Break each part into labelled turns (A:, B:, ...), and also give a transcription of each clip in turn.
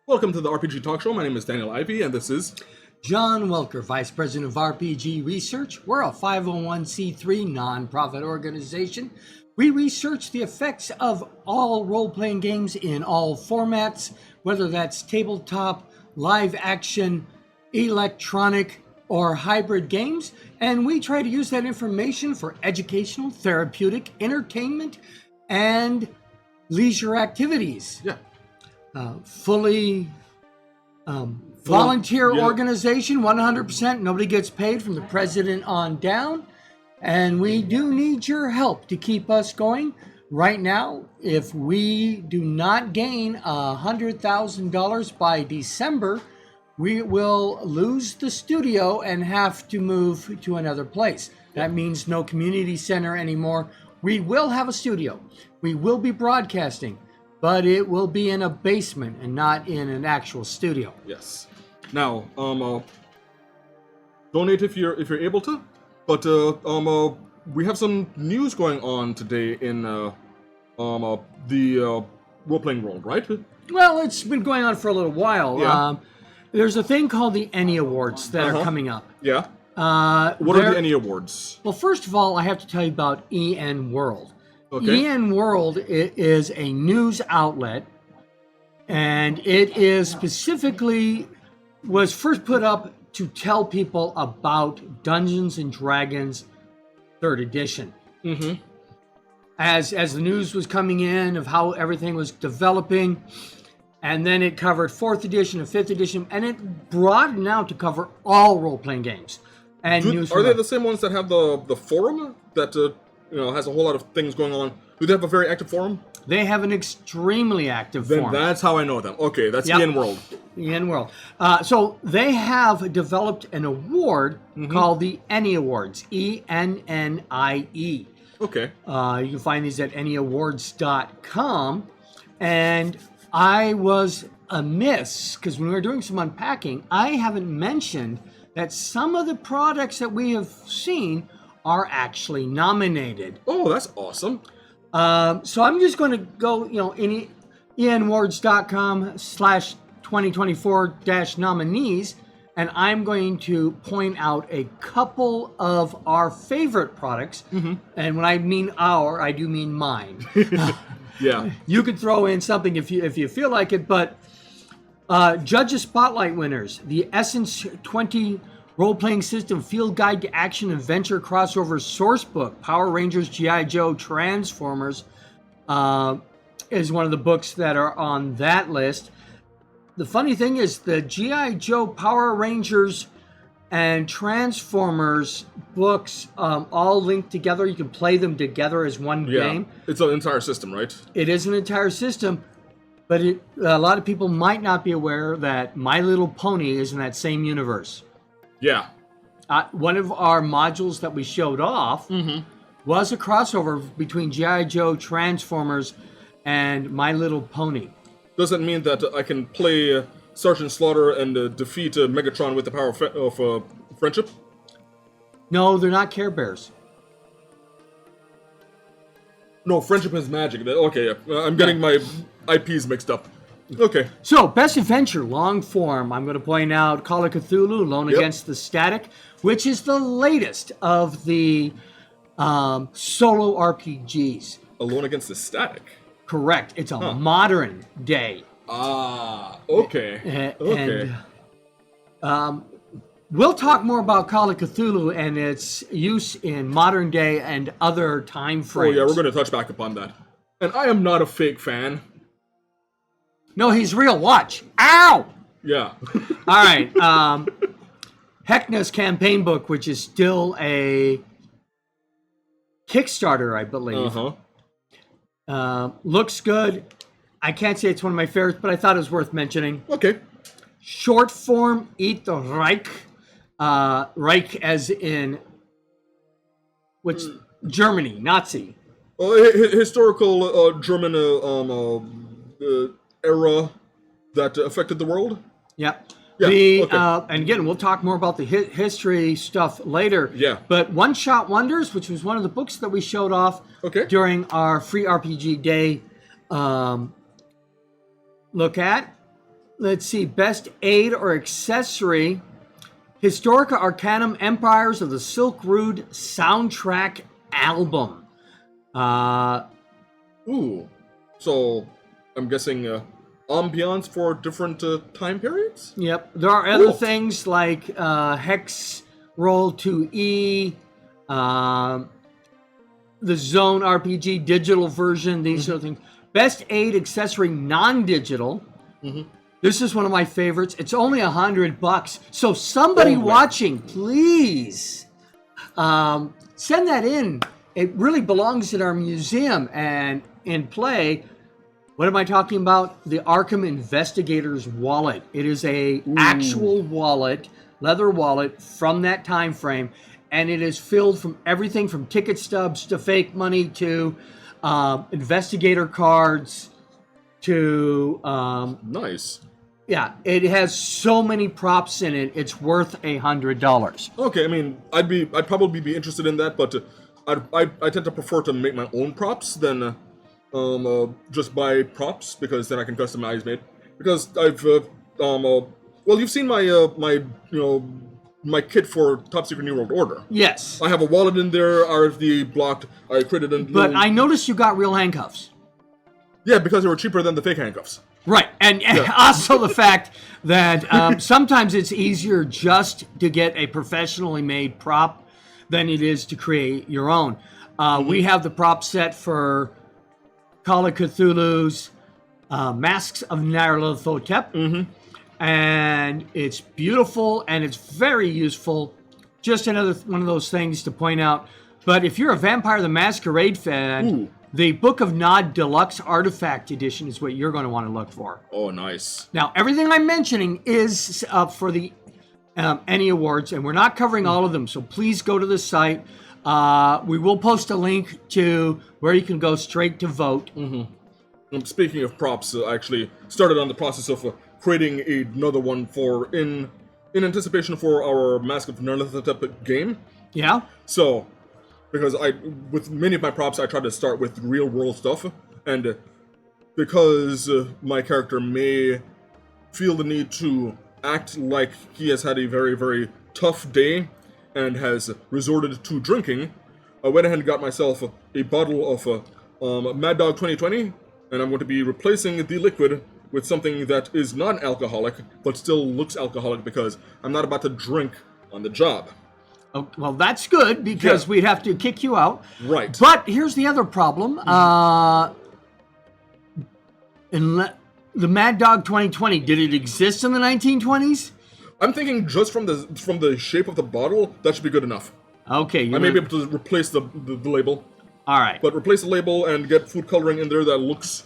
A: Welcome to the RPG Talk Show. My name is Daniel Ivey, and this is
B: John Welker, Vice President of RPG Research. We're a 501c3 nonprofit organization. We research the effects of all role-playing games in all formats, whether that's tabletop, live action, electronic, or hybrid games. And we try to use that information for educational, therapeutic, entertainment, and leisure activities.
A: Yeah.
B: Fully volunteer organization, 100%. Nobody gets paid from the president on down. And we do need your help to keep us going. Right now, if we do not gain $100,000 by December, we will lose the studio and have to move to another place. That means no community center anymore. We will have a studio. We will be broadcasting, but it will be in a basement and not in an actual studio.
A: Yes. Now, donate if you're able to, but we have some news going on today in the role-playing world, right?
B: Well, it's been going on for a little while.
A: Yeah.
B: There's a thing called the Emmy Awards that are coming up.
A: Yeah. What are the Emmy Awards?
B: Well, first of all, I have to tell you about EN World.
A: Okay.
B: EN World is a news outlet, and it is specifically was first put up to tell people about Dungeons and Dragons 3rd edition.
A: Mm-hmm.
B: As the news was coming in of how everything was developing, and then it covered 4th edition and 5th edition, and it broadened out to cover all role-playing games. And news
A: are they the same ones that have the forum that has a whole lot of things going on? Do they have a very active forum?
B: They have an extremely active forum.
A: Then that's how I know them. Okay, that's EN World.
B: EN World. So they have developed an award called the Ennie Awards. ENNIE.
A: Okay.
B: You can find these at EnnieAwards.com. And I was amiss, because when we were doing some unpacking, I haven't mentioned that some of the products that we have seen are actually nominated.
A: Oh, that's awesome.
B: So I'm just going to go, in enwards.com/2024-nominees, and I'm going to point out a couple of our favorite products. And when I mean our, I do mean mine.
A: Yeah.
B: You could throw in something if you feel like it, but Judges Spotlight winners, the Essence 20 Role-Playing System Field Guide to Action Adventure Crossover Sourcebook, Power Rangers, G.I. Joe, Transformers, is one of the books that are on that list. The funny thing is the G.I. Joe, Power Rangers, and Transformers books all linked together. You can play them together as one game.
A: It's an entire system, right?
B: It is an entire system, but a lot of people might not be aware that My Little Pony is in that same universe.
A: Yeah.
B: One of our modules that we showed off was a crossover between G.I. Joe, Transformers, and My Little Pony.
A: Does that mean that I can play Sergeant Slaughter and defeat Megatron with the power of friendship?
B: No, they're not Care Bears.
A: No, friendship is magic. Okay, I'm getting my IPs mixed up. Okay.
B: So, Best Adventure, long form. I'm going to point out Call of Cthulhu, Alone Against the Static, which is the latest of the solo RPGs.
A: Alone Against the Static?
B: Correct. It's a modern day.
A: Ah, okay.
B: And we'll talk more about Call of Cthulhu and its use in modern day and other time frames.
A: Oh, yeah, we're going to touch back upon that. And I am not a fake fan.
B: No, he's real. Watch. Ow!
A: Yeah.
B: All right. Heckna's campaign book, which is still a Kickstarter, I believe. Looks good. I can't say it's one of my favorites, but I thought it was worth mentioning.
A: Okay.
B: Short form, Eat the Reich. Reich as in, which Germany, Nazi.
A: Historical German era that affected the world?
B: Yep.
A: Yeah, okay.
B: And again, we'll talk more about the history stuff later.
A: Yeah.
B: But One Shot Wonders, which was one of the books that we showed off during our free RPG day look at, let's see, best aid or accessory, Historica Arcanum Empires of the Silk Road soundtrack album.
A: Ooh. So, I'm guessing ambiance for different time periods?
B: Yep. There are other
A: Cool.
B: things like Hex Roll 2E, the Zone RPG digital version, these sort of things. Best aid accessory non-digital. This is one of my favorites. It's only $100. So somebody watching, please send that in. It really belongs in our museum and in play. What am I talking about? The Arkham Investigator's wallet. It is a actual wallet, leather wallet from that time frame, and it is filled from everything from ticket stubs to fake money to investigator cards to
A: Nice.
B: yeah. It has so many props in it. It's worth $100.
A: Okay, I mean, I'd probably be interested in that, but I tend to prefer to make my own props than just buy props, because then I can customize it. Because I've well, you've seen my my kit for Top Secret New World Order.
B: Yes.
A: I have a wallet in there, RFD blocked. I created a
B: But I noticed you got real handcuffs.
A: Yeah, because they were cheaper than the fake handcuffs.
B: Right, and also the fact that sometimes it's easier just to get a professionally made prop than it is to create your own. We have the prop set for Call of Cthulhu's Masks of Nyarlathotep, and it's beautiful and it's very useful. Just another one of those things to point out. But if you're a Vampire the Masquerade fan, the Book of Nod Deluxe Artifact Edition is what you're going to want to look for.
A: Oh, nice.
B: Now, everything I'm mentioning is up for the Any Awards, and we're not covering all of them, so please go to the site. We will post a link to where you can go straight to vote.
A: Speaking of props, I actually started on the process of creating another one for in anticipation for our Mask of Nyarlathotep game.
B: Yeah?
A: So, because with many of my props, I try to start with real world stuff, and because my character may feel the need to act like he has had a very, very tough day and has resorted to drinking, I went ahead and got myself a bottle of Mad Dog 2020, and I'm going to be replacing the liquid with something that is non-alcoholic, but still looks alcoholic, because I'm not about to drink on the job.
B: Oh, well, that's good, because we'd have to kick you out.
A: Right.
B: But here's the other problem. The Mad Dog 2020, did it exist in the 1920s?
A: I'm thinking just from the shape of the bottle, that should be good enough.
B: Okay.
A: I may be able to replace the label.
B: All right.
A: But replace the label and get food coloring in there that looks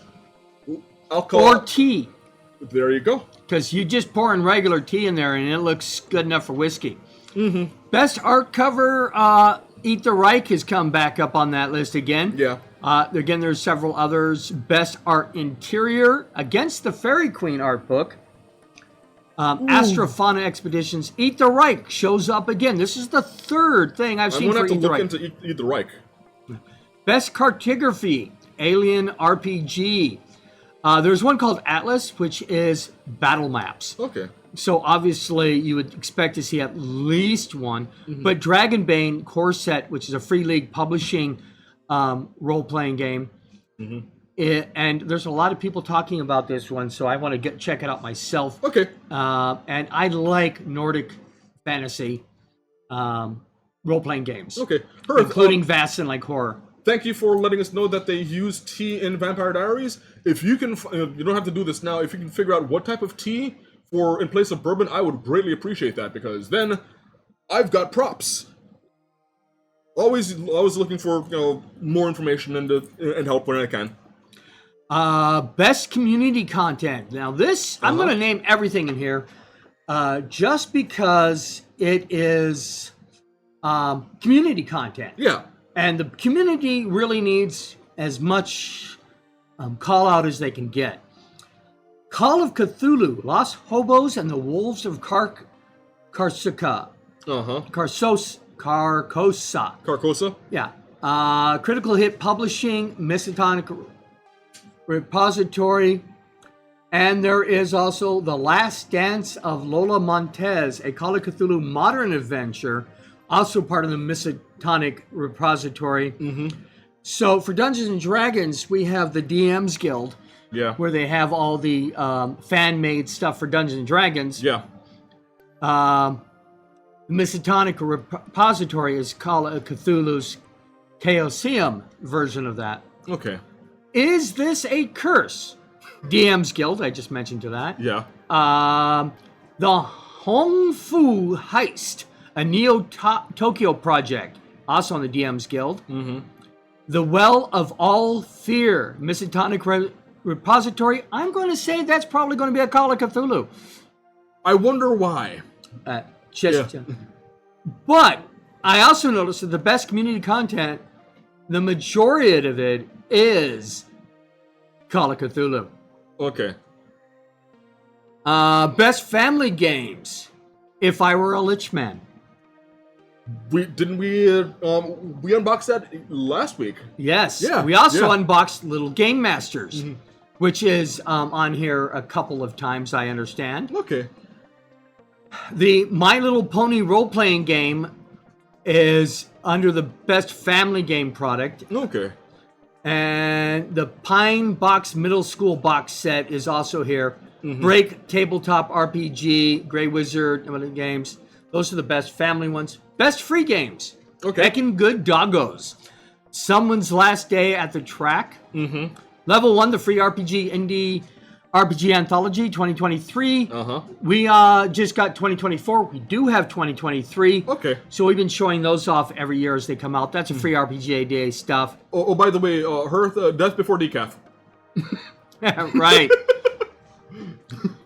A: alcohol.
B: Or tea.
A: There you go.
B: Because you just pour in regular tea in there and it looks good enough for whiskey. Best art cover, Eat the Reich has come back up on that list again.
A: Yeah.
B: Again, there's several others. Best art interior, Against the Fairy Queen art book. Astrofauna Expeditions, Eat the Reich shows up again. This is the third thing I've seen for Eat the Reich.
A: I'm going to have to look into Eat the Reich.
B: Best cartography, Alien RPG. There's one called Atlas, which is battle maps.
A: Okay.
B: So obviously you would expect to see at least one. But Dragonbane Core Set, which is a Free League publishing role-playing game. And there's a lot of people talking about this one, so I want to check it out myself.
A: Okay.
B: And I like Nordic fantasy role-playing games.
A: Okay.
B: Including vast and like horror.
A: Thank you for letting us know that they use tea in Vampire Diaries. If you can, you don't have to do this now. If you can figure out what type of tea in place of bourbon, I would greatly appreciate that, because then I've got props. Always looking for more information and help when I can.
B: Best community content. Now this, I'm going to name everything in here, just because it is community content.
A: Yeah.
B: And the community really needs as much call out as they can get. Call of Cthulhu, Lost Hobos and the Wolves of Carcosa.
A: Carcosa?
B: Yeah. Critical Hit Publishing, Miskatonic Repository, And there is also The Last Dance of Lola Montez, a Call of Cthulhu modern adventure, also part of the Miskatonic repository. So for Dungeons and Dragons, we have the DM's Guild,
A: Yeah.
B: where they have all the fan-made stuff for Dungeons and Dragons.
A: Yeah.
B: The Miskatonic repository is Call of Cthulhu's Chaosium version of that.
A: Okay.
B: Is this a curse? DM's Guild, I just mentioned to that.
A: Yeah.
B: The Hong Fu Heist, a Neo-Tokyo project, also on the DM's Guild. The Well of All Fear, Miskatonic repository. I'm going to say that's probably going to be a Call of Cthulhu.
A: I wonder why.
B: But I also noticed that the best community content, the majority of it is Call of Cthulhu.
A: Okay.
B: Best family games, If I Were a Lich Man.
A: We unboxed that last week.
B: Yes.
A: Yeah,
B: We also
A: yeah.
B: unboxed Little Game Masters, which is on here a couple of times, I understand.
A: Okay.
B: The My Little Pony role-playing game is under the best family game product.
A: Okay.
B: And the Pine Box Middle School box set is also here. Break, Tabletop RPG, Grey Wizard, games. Those are the best family ones. Best free games.
A: Okay.
B: Heckin' Good Doggos. Someone's Last Day at the Track. Level 1, the free RPG Indie RPG Anthology 2023. We just got 2024. We do have 2023.
A: Okay.
B: So we've been showing those off every year as they come out. That's a free RPG Day stuff.
A: Oh, by the way, Hearth, Death Before Decaf.
B: Right.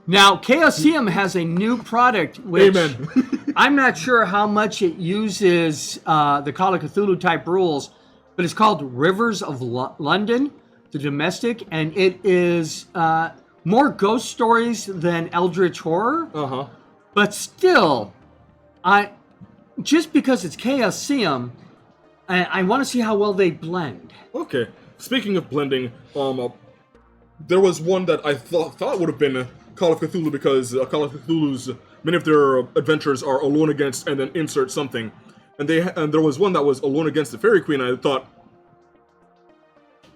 B: Now, Chaosium has a new product, which
A: Amen.
B: I'm not sure how much it uses the Call of Cthulhu type rules, but it's called Rivers of London, the domestic, and it is more ghost stories than Eldritch Horror. But still, just because it's Chaosium, I want to see how well they blend.
A: Okay. Speaking of blending, there was one that I thought would have been Call of Cthulhu because Call of Cthulhu's many of their adventures are alone against and then insert something, and there was one that was alone against the Fairy Queen. And I thought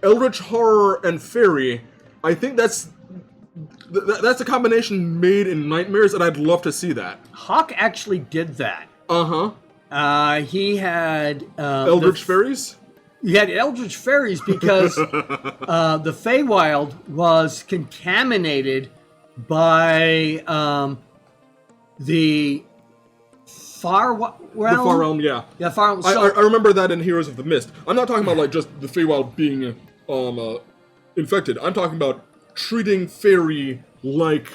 A: Eldritch Horror and Fairy. I think that's a combination made in Nightmares, and I'd love to see that.
B: Hawk actually did that. He had
A: Eldritch Fairies.
B: He had Eldritch Fairies because the Feywild was contaminated by the Far Realm.
A: The Far Realm, yeah.
B: Yeah, Far Realm.
A: I remember that in Heroes of the Mist. I'm not talking about like just the Feywild being infected. I'm talking about treating fairy like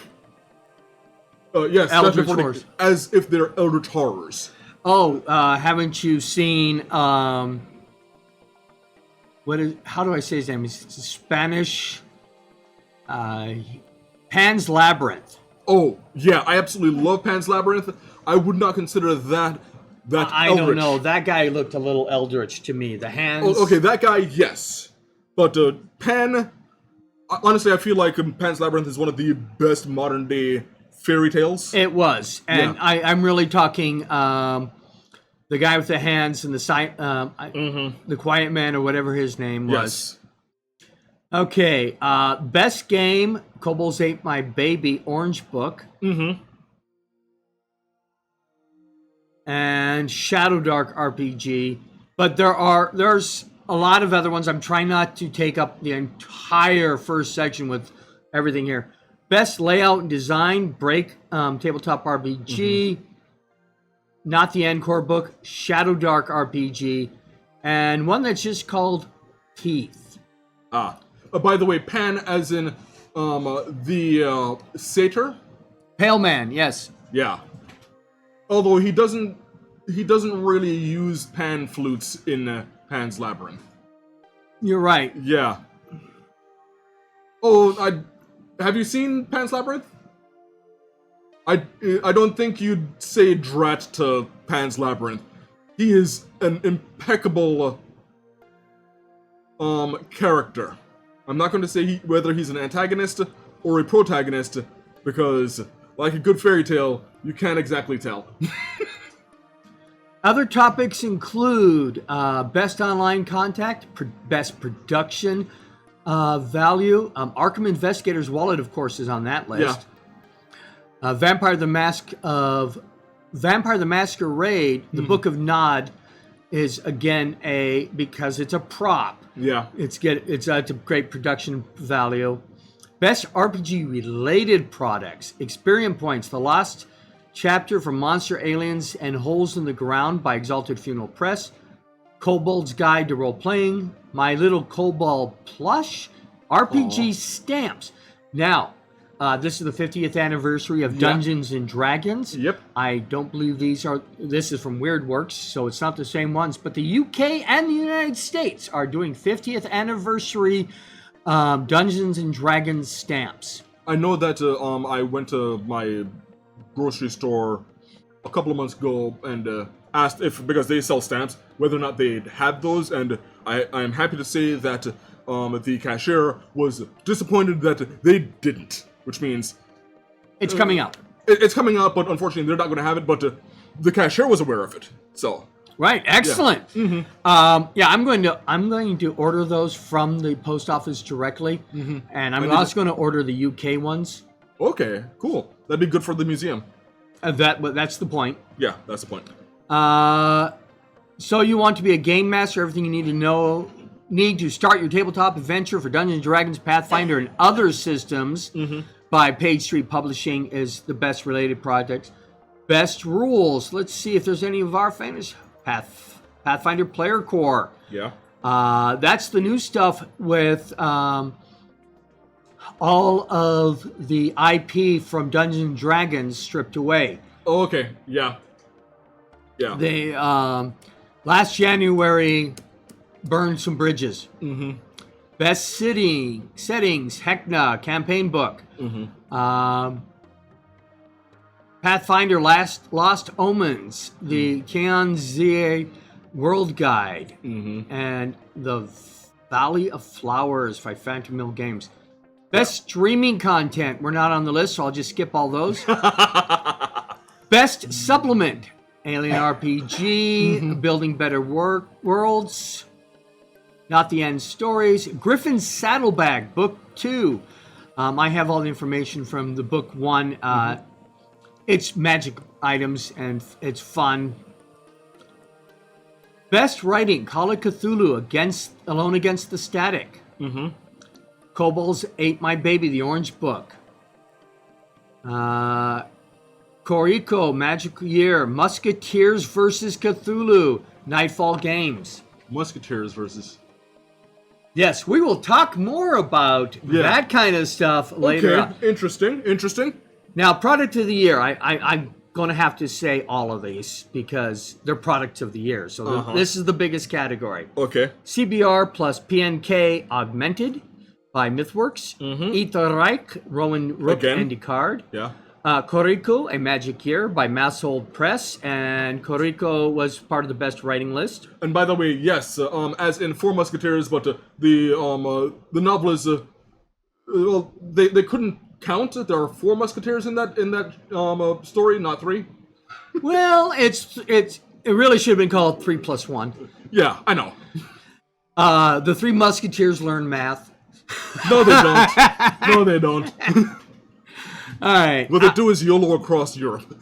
B: Eldritch Horrors.
A: as if they're Eldritch Horrors.
B: Oh, haven't you seen how do I say his name? It's Spanish. Pan's Labyrinth.
A: Oh, yeah, I absolutely love Pan's Labyrinth. I would not consider that
B: I
A: Eldritch.
B: don't know. That guy looked a little Eldritch to me. The hands.
A: Oh, okay, that guy, yes. But Pan, honestly, I feel like Pan's Labyrinth is one of the best modern day fairy tales.
B: It was. And
A: Yeah.
B: I'm really talking the guy with the hands and the Quiet Man or whatever his name was.
A: Yes.
B: Okay, best game, Kobolds Ate My Baby, Orange Book. And Shadow Dark RPG. But there's a lot of other ones. I'm trying not to take up the entire first section with everything here. Best layout and design, Break, Tabletop RPG. Not the Encore book, Shadow Dark RPG. And one that's just called Teeth.
A: By the way, Pan as in the satyr?
B: Pale Man, yes.
A: Yeah. Although he doesn't really use pan flutes in Pan's Labyrinth.
B: You're right.
A: Yeah. Oh, have you seen Pan's Labyrinth? I don't think you'd say drat to Pan's Labyrinth. He is an impeccable character. I'm not going to say whether he's an antagonist or a protagonist, because, like a good fairy tale, you can't exactly tell.
B: Other topics include best online contact, best production value. Arkham Investigator's Wallet, of course, is on that list.
A: Yeah.
B: Vampire the Masquerade, the Book of Nod, is again because it's a prop.
A: Yeah.
B: It's a great production value. Best RPG related products, Experience Points, The Lost Chapter from Monster Aliens and Holes in the Ground by Exalted Funeral Press, Kobold's Guide to Role Playing, My Little Kobold Plush, RPG Stamps. Now, this is the 50th anniversary of Dungeons and Dragons.
A: Yep.
B: I don't believe this is from WeirdWorks, so it's not the same ones, but the UK and the United States are doing 50th anniversary Dungeons and Dragons stamps.
A: I know that I went to my grocery store a couple of months ago and asked because they sell stamps, whether or not they had those, and I am happy to say that the cashier was disappointed that they didn't, which means
B: it's coming out.
A: It's coming out, but unfortunately they're not going to have it, but the cashier was aware of it, so...
B: Right, excellent. Yeah. Mm-hmm. I'm going to order those from the post office directly, and I'm also going to order the UK ones.
A: Okay, cool. That'd be good for the museum.
B: That's the point.
A: Yeah, that's the point.
B: So you want to be a game master? Everything you need to start your tabletop adventure for Dungeons & Dragons, Pathfinder, and other systems by Page Street Publishing is the best related project. Best rules. Let's see if there's any of our famous Pathfinder Player Core.
A: Yeah.
B: That's the new stuff with all of the IP from Dungeons & Dragons stripped away.
A: Oh, okay. Yeah. Yeah.
B: They last January burned some bridges. Mm-hmm. Best settings, Heckna campaign book. Mm-hmm. Pathfinder Lost Omens, the Kianzia World Guide, and the Valley of Flowers by Phantom Mill Games. Best streaming content. We're not on the list, so I'll just skip all those. Best supplement. Alien RPG, Building Better Worlds, Not the End Stories, Griffin's Saddlebag, Book 2. I have all the information from the Book 1. It's magic items, and it's fun. Best writing, Call of Cthulhu, Alone Against the Static. Kobolds Ate My Baby, The Orange Book. Koriko, Magic Year, Musketeers versus Cthulhu, Nightfall Games.
A: Musketeers versus...
B: Yes, we will talk more about that kind of stuff later on.
A: Interesting.
B: Now, Product of the Year, I'm going to have to say all of these because they're Products of the Year. So this is the biggest category.
A: Okay.
B: CBR plus PNK Augmented by MythWorks. Ether Reich, Rowan Rook and Descartes.
A: Yeah.
B: Koriko, A Magic Year by Masshold Press, and Koriko was part of the best writing list.
A: And by the way, yes, as in Four Musketeers, but the novelists, well, they couldn't count. There are 4 Musketeers in that story, not 3.
B: Well, it really should have been called 3+1.
A: Yeah, I know.
B: The 3 Musketeers learn math.
A: No, they don't. No, they don't.
B: All right.
A: What they do is YOLO across Europe.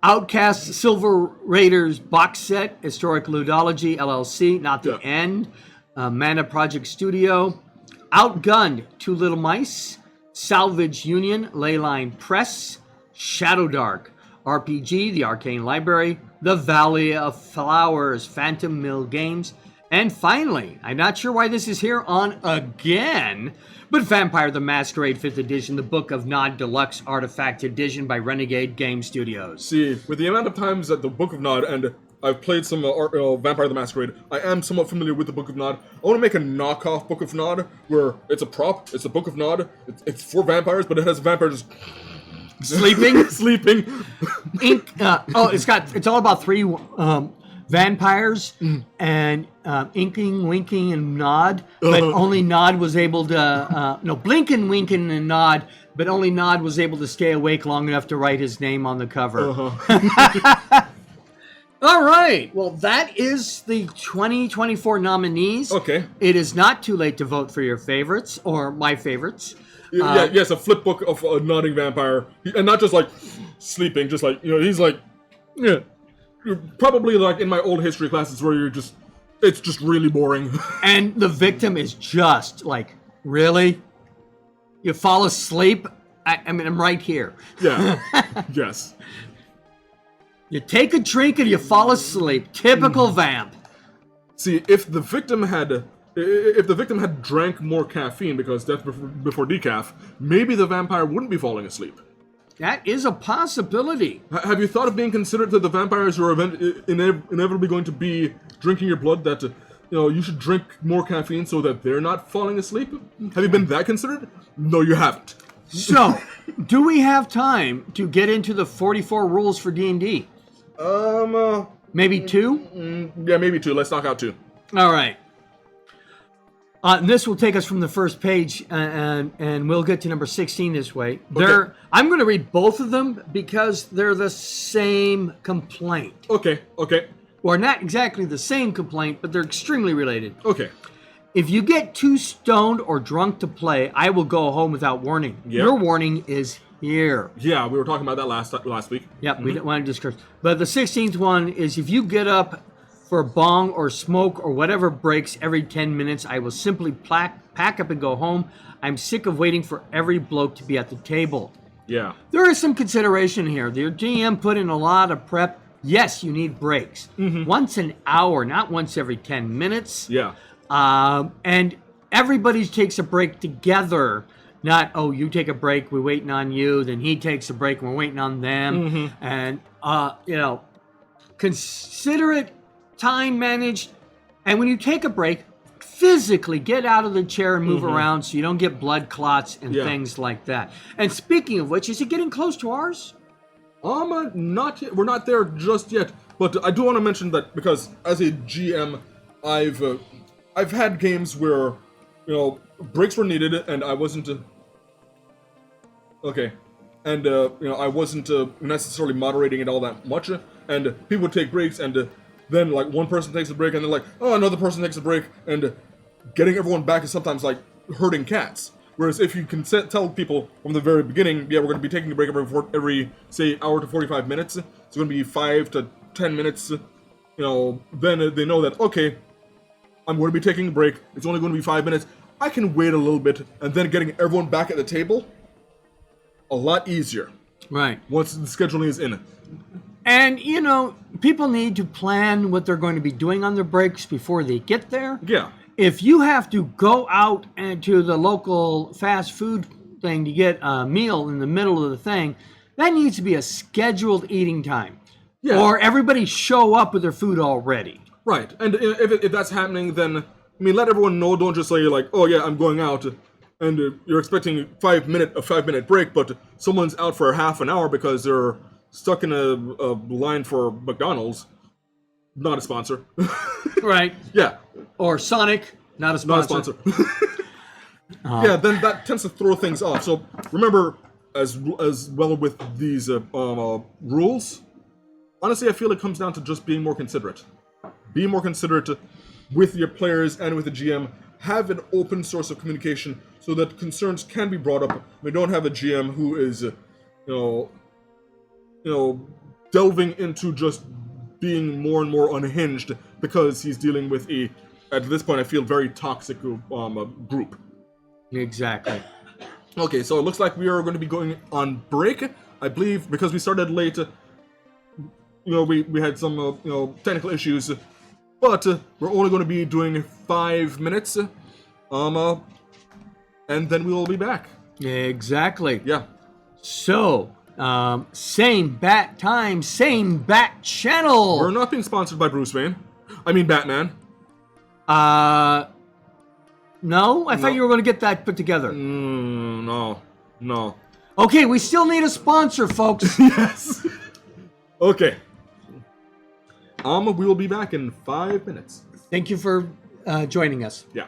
B: Outcast Silver Raiders box set, Historic Ludology LLC, Not the End, Mana Project Studio, Outgunned, Two Little Mice, Salvage Union, Leyline Press, Shadow Dark, RPG, The Arcane Library, The Valley of Flowers, Phantom Mill Games, and finally, I'm not sure why this is here on again, but Vampire the Masquerade 5th Edition, the Book of Nod Deluxe Artifact Edition by Renegade Game Studios.
A: See, with the amount of times that the Book of Nod, and I've played some Vampire the Masquerade, I am somewhat familiar with the Book of Nod. I want to make a knockoff Book of Nod, where it's a prop, it's a Book of Nod, it's for vampires, but it has vampires
B: Sleeping?
A: Sleeping.
B: It's all about 3 vampires and Inking, Winking, and Nod, but only Nod was able to, Blinking, Winking, and Nod, but only Nod was able to stay awake long enough to write his name on the cover. All right. Well, that is the 2024 nominees.
A: Okay.
B: It is not too late to vote for your favorites or my favorites.
A: Yes, a flip book of a nodding vampire, and not just like sleeping, just like he's like, yeah, probably like in my old history classes where it's just really boring.
B: And the victim is just like, really? You fall asleep? I mean, I'm right here.
A: Yeah. Yes.
B: You take a drink and you fall asleep. Typical vamp.
A: See, if the victim had drank more caffeine, because death before decaf, maybe the vampire wouldn't be falling asleep.
B: That is a possibility.
A: Have you thought of being considerate to the vampires who are inevitably going to be drinking your blood, that you should drink more caffeine so that they're not falling asleep? Have you been that considerate? No, you haven't.
B: So, do we have time to get into the 44 rules for D&D?
A: Maybe
B: Maybe 2?
A: Yeah, maybe 2. Let's knock out 2.
B: All right. And this will take us from the first page, and we'll get to number 16 this way.
A: Okay.
B: I'm going to read both of them because they're the same complaint.
A: Okay.
B: Or not exactly the same complaint, but they're extremely related.
A: Okay.
B: If you get too stoned or drunk to play, I will go home without warning.
A: Yep.
B: Your warning is here.
A: Yeah, we were talking about that last week.
B: Yep, we don't want to discuss. But the 16th one is, if you get up for a bong or smoke or whatever breaks every 10 minutes, I will simply pack up and go home. I'm sick of waiting for every bloke to be at the table.
A: Yeah.
B: There is some consideration here. Your GM put in a lot of prep. Yes, you need breaks. Once an hour, not once every 10 minutes.
A: Yeah.
B: And everybody takes a break together. Not, oh, you take a break, we're waiting on you. Then he takes a break, and we're waiting on them. And, consider it, time managed. And when you take a break, physically get out of the chair and move around so you don't get blood clots and things like that. And speaking of which, is it getting close to ours?
A: Not yet. We're not there just yet. But I do want to mention that because as a GM, I've had games where, breaks were needed and I wasn't. I wasn't necessarily moderating it all that much, and people would take breaks, and then like one person takes a break, and then like, oh, another person takes a break, and getting everyone back is sometimes like herding cats. Whereas if you can tell people from the very beginning, yeah, we're going to be taking a break every say hour to 45 minutes. It's going to be 5 to 10 minutes. Then they know that, okay, I'm going to be taking a break. It's only going to be 5 minutes. I can wait a little bit, and then getting everyone back at the table, a lot easier.
B: Right.
A: Once the scheduling is in.
B: And, people need to plan what they're going to be doing on their breaks before they get there.
A: Yeah.
B: If you have to go out to the local fast food thing to get a meal in the middle of the thing, that needs to be a scheduled eating time.
A: Yeah.
B: Or everybody show up with their food already.
A: Right. And if that's happening, then, let everyone know. Don't just say, like, oh, yeah, I'm going out, and you're expecting a 5 minute break, but someone's out for half an hour because they're stuck in a line for McDonald's. Not a sponsor.
B: Right.
A: Yeah.
B: Or Sonic, not a sponsor.
A: Not a sponsor. Yeah, then that tends to throw things off. So remember, as well with these rules, honestly, I feel it comes down to just being more considerate. Be more considerate with your players and with the GM. Have an open source of communication so that concerns can be brought up. We don't have a GM who is, delving into just being more and more unhinged because he's dealing with at this point, I feel, very toxic group.
B: Exactly.
A: Okay, so it looks like we are going to be going on break, I believe, because we started late. We had some, technical issues, but we're only going to be doing 5 minutes, and then we will be back.
B: Exactly.
A: Yeah.
B: So, same bat time, same bat channel.
A: We're not being sponsored by Batman.
B: No? I thought you were going to get that put together.
A: No.
B: Okay, we still need a sponsor, folks.
A: Yes. Okay. We will be back in 5 minutes.
B: Thank you for joining us.
A: Yeah.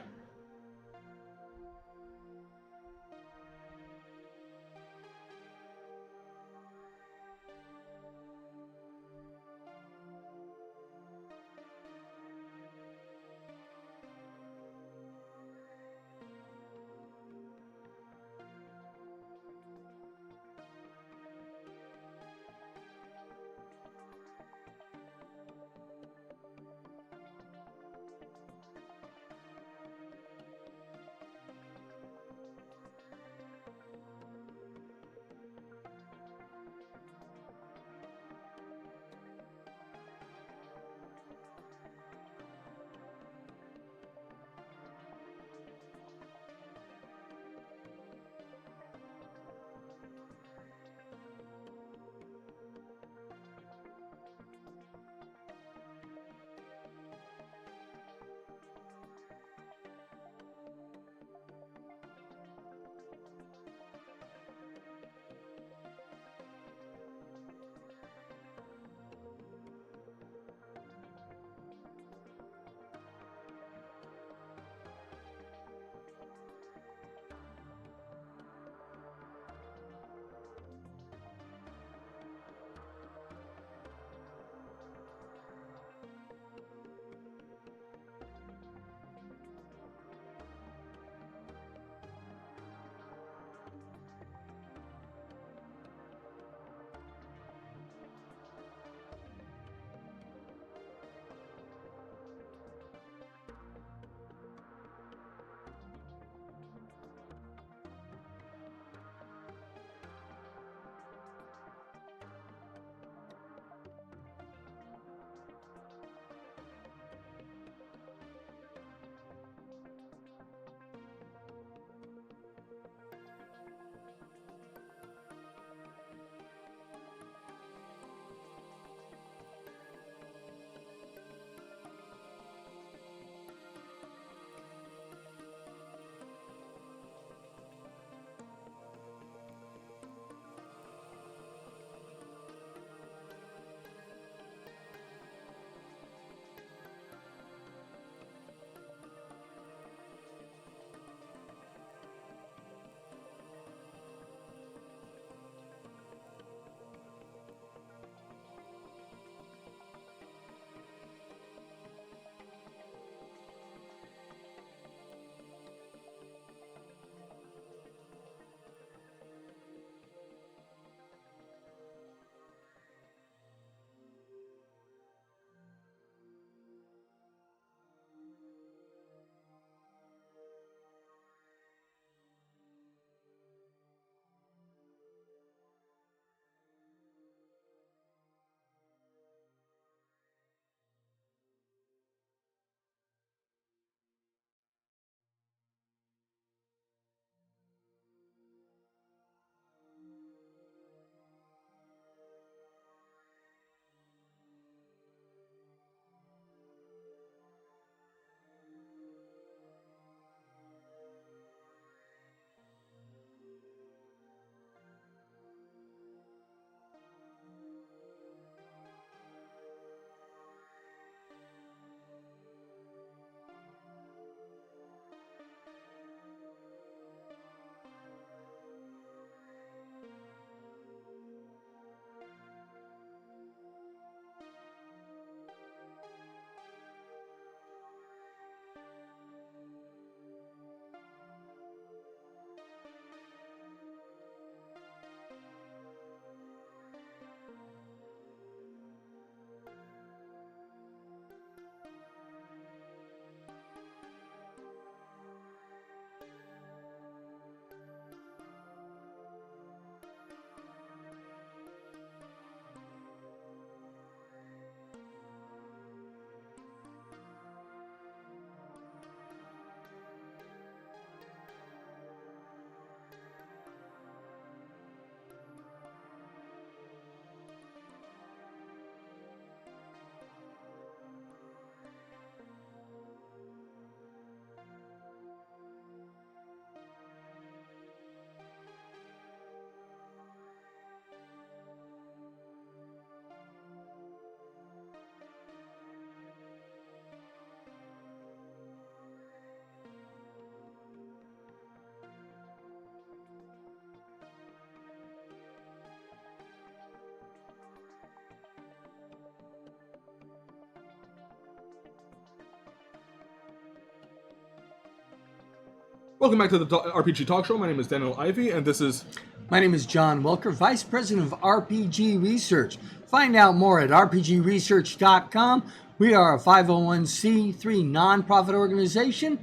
A: Welcome back to the RPG Talk Show. My name is Daniel Ivey, and this is...
B: My name is John Welker, Vice President of RPG Research. Find out more at rpgresearch.com. We are a 501c3 nonprofit organization,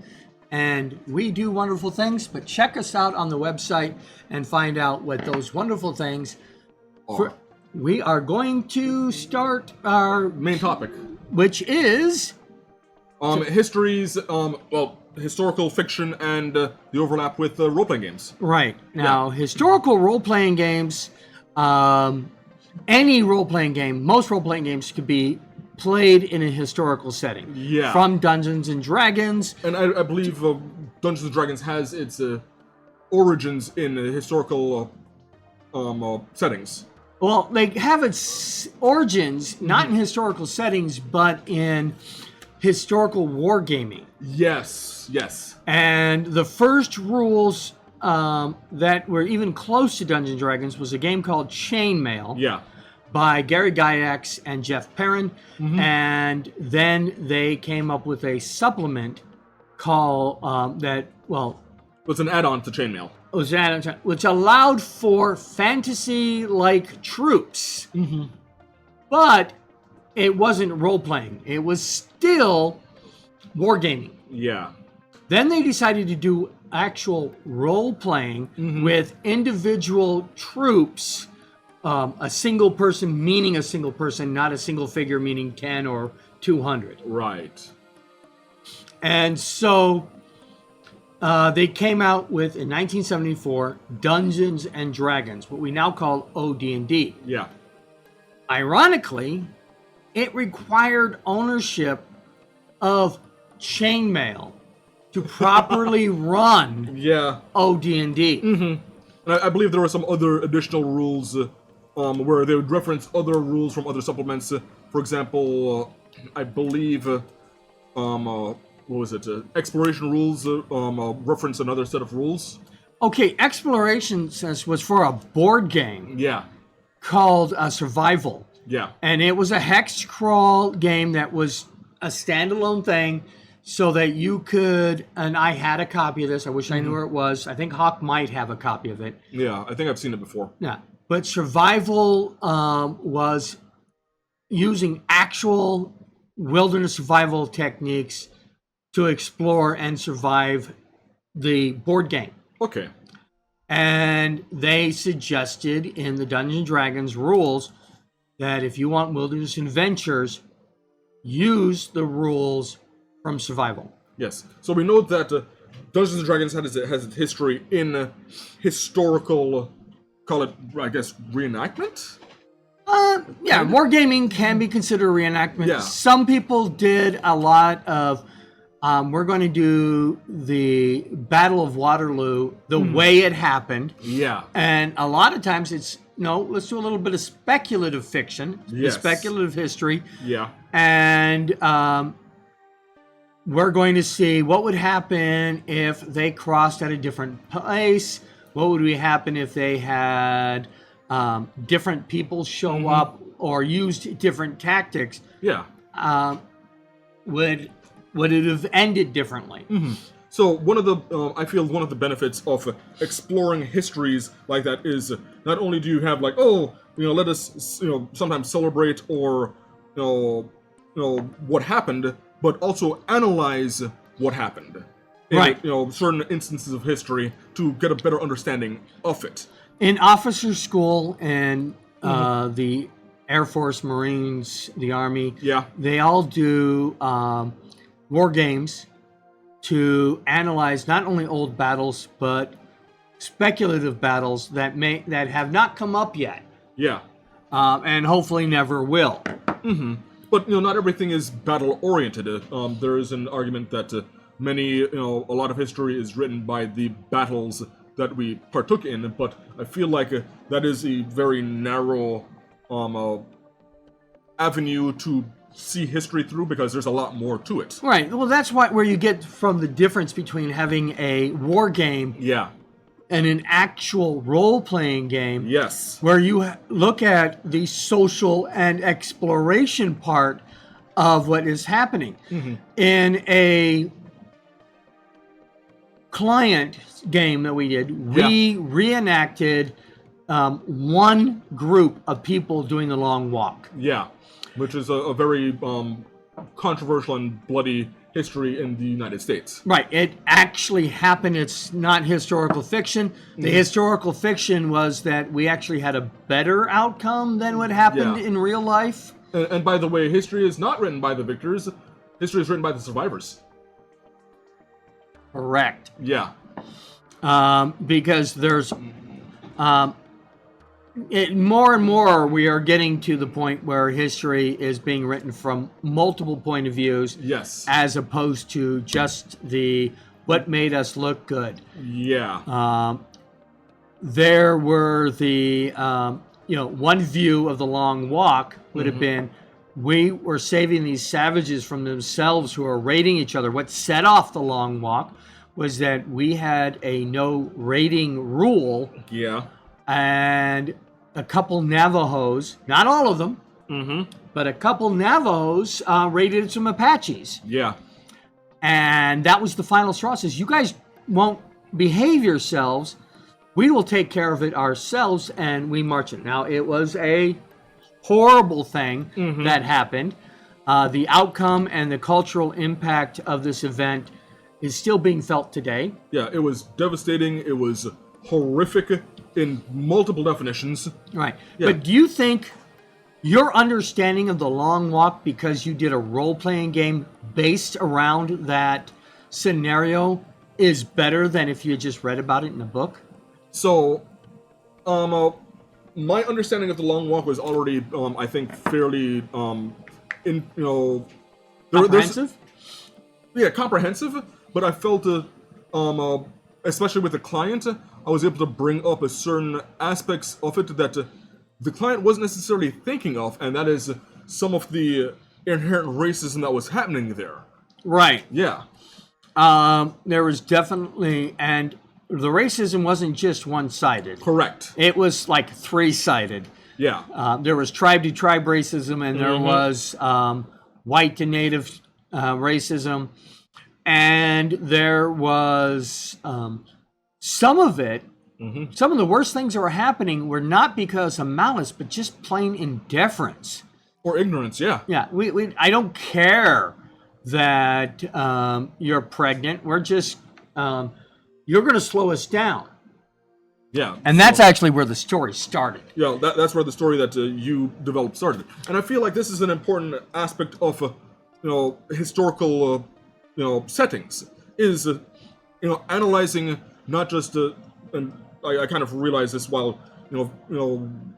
B: and we do wonderful things, but check us out on the website and find out what those wonderful things are. We are going to start our
A: main topic,
B: which is...
A: histories, historical fiction and the overlap with role-playing games.
B: Right. Now, historical role-playing games, any role-playing game, most role-playing games could be played in a historical setting.
A: Yeah.
B: From Dungeons and Dragons.
A: And I believe Dungeons and Dragons has its origins in historical settings.
B: Well, they have its origins not in historical settings, but in historical wargaming.
A: Yes.
B: And the first rules that were even close to Dungeons & Dragons was a game called Chainmail.
A: Yeah.
B: By Gary Gygax and Jeff Perrin. And then they came up with a supplement called
A: It's an add-on to Chainmail.
B: Which allowed for fantasy-like troops. But it wasn't role-playing. It was still wargaming.
A: Yeah.
B: Then they decided to do actual role-playing with individual troops. A single person meaning a single person, not a single figure meaning 10 or 200.
A: Right.
B: And so they came out with, in 1974, Dungeons and Dragons, what we now call OD&D.
A: Yeah.
B: Ironically, it required ownership of Chainmail to properly run OD&D.
A: And I believe there were some other additional rules where they would reference other rules from other supplements. For example, I believe, what was it? Exploration rules reference another set of rules.
B: Okay, Exploration was for a board game.
A: Yeah.
B: Called Survival.
A: Yeah.
B: And it was a hex crawl game that was a standalone thing so that you could, and I had a copy of this. I wish I knew where it was. I think Hawk might have a copy of it.
A: Yeah, I think I've seen it before.
B: Yeah. But Survival was using actual wilderness survival techniques to explore and survive the board game.
A: Okay.
B: And they suggested in the Dungeons & Dragons rules that if you want wilderness adventures, use the rules from Survival.
A: Yes. So we know that Dungeons & Dragons has its history in historical, call it, I guess, reenactment?
B: Wargaming can be considered a reenactment.
A: Yeah.
B: Some people did a lot of, we're going to do the Battle of Waterloo the way it happened.
A: Yeah.
B: And a lot of times it's, no, let's do a little bit of speculative fiction, speculative history.
A: Yeah.
B: And we're going to see what would happen if they crossed at a different place. What would happen if they had different people show up or used different tactics?
A: Yeah.
B: Would it have ended differently?
A: So one of the, I feel one of the benefits of exploring histories like that is not only do you have like, let us, sometimes celebrate or, what happened, but also analyze what happened.
B: Right.
A: Certain instances of history to get a better understanding of it.
B: In officer school and the Air Force, Marines, the Army, they all do war games to analyze not only old battles but speculative battles that have not come up yet.
A: Yeah.
B: And hopefully never will.
A: But not everything is battle oriented. There is an argument that a lot of history is written by the battles that we partook in, but I feel like that is a very narrow avenue to see history through because there's a lot more to it.
B: Right. Well, that's where you get from the difference between having a war game and an actual role-playing game.
A: Yes.
B: Where you look at the social and exploration part of what is happening. In a client game that we did, we reenacted one group of people doing the long walk.
A: Yeah, which is a very controversial and bloody history in the United States.
B: Right. It actually happened. It's not historical fiction. The historical fiction was that we actually had a better outcome than what happened in real life.
A: And by the way, history is not written by the victors. History is written by the survivors.
B: Correct.
A: Yeah.
B: Because there's more and more we are getting to the point where history is being written from multiple point of views.
A: Yes.
B: As opposed to just the what made us look good.
A: Yeah.
B: There were the one view of the long walk would have been we were saving these savages from themselves who are raiding each other. What set off the long walk was that we had a no raiding rule.
A: Yeah.
B: And a couple Navajos, not all of them, but a couple Navajos raided some Apaches.
A: Yeah.
B: And that was the final straw. Says, you guys won't behave yourselves. We will take care of it ourselves, and we march it. Now, it was a horrible thing that happened. The outcome and the cultural impact of this event is still being felt today.
A: Yeah, it was devastating. It was horrific in multiple definitions.
B: Right.
A: Yeah.
B: But do you think your understanding of the long walk, because you did a role-playing game based around that scenario, is better than if you had just read about it in a book?
A: So, my understanding of the long walk was already, I think, fairly,
B: Comprehensive?
A: Comprehensive. But I felt, especially with the client, I was able to bring up a certain aspects of it that the client wasn't necessarily thinking of, and that is some of the inherent racism that was happening there.
B: Right.
A: Yeah.
B: There was definitely, and the racism wasn't just one-sided.
A: Correct.
B: It was like three-sided.
A: Yeah.
B: There was tribe-to-tribe racism, and there was white to native racism, and there was some of it. Some of the worst things that were happening were not because of malice, but just plain indifference
A: or ignorance. Yeah.
B: Yeah. I don't care that you're pregnant. We're just you're going to slow us down.
A: Yeah.
B: And that's actually where the story started.
A: Yeah, that's where the story that you developed started. And I feel like this is an important aspect of, historical, settings, is, analyzing not just, and I kind of realized this while,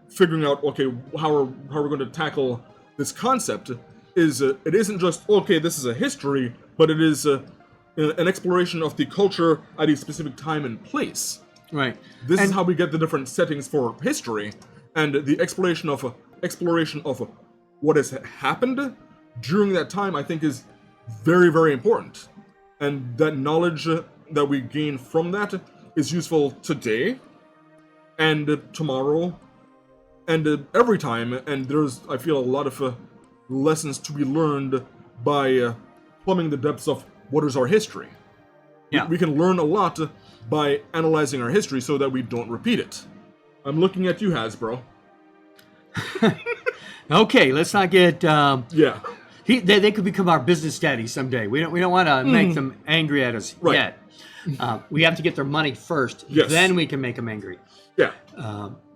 A: figuring out, okay, how we're going to tackle this concept, is it isn't just, okay, this is a history, but it is an exploration of the culture at a specific time and place.
B: Right.
A: This is how we get the different settings for history, and the exploration of what has happened during that time, I think, is very, very important. And that knowledge that we gain from that is useful today, and tomorrow, and every time. And there's, I feel, a lot of lessons to be learned by plumbing the depths of what is our history.
B: Yeah.
A: We can learn a lot by analyzing our history so that we don't repeat it. I'm looking at you, Hasbro.
B: Okay, let's not get.
A: Yeah.
B: They could become our business daddy someday. We don't want to make them angry at us yet. We have to get their money first.
A: Yes.
B: Then we can make them angry.
A: Yeah.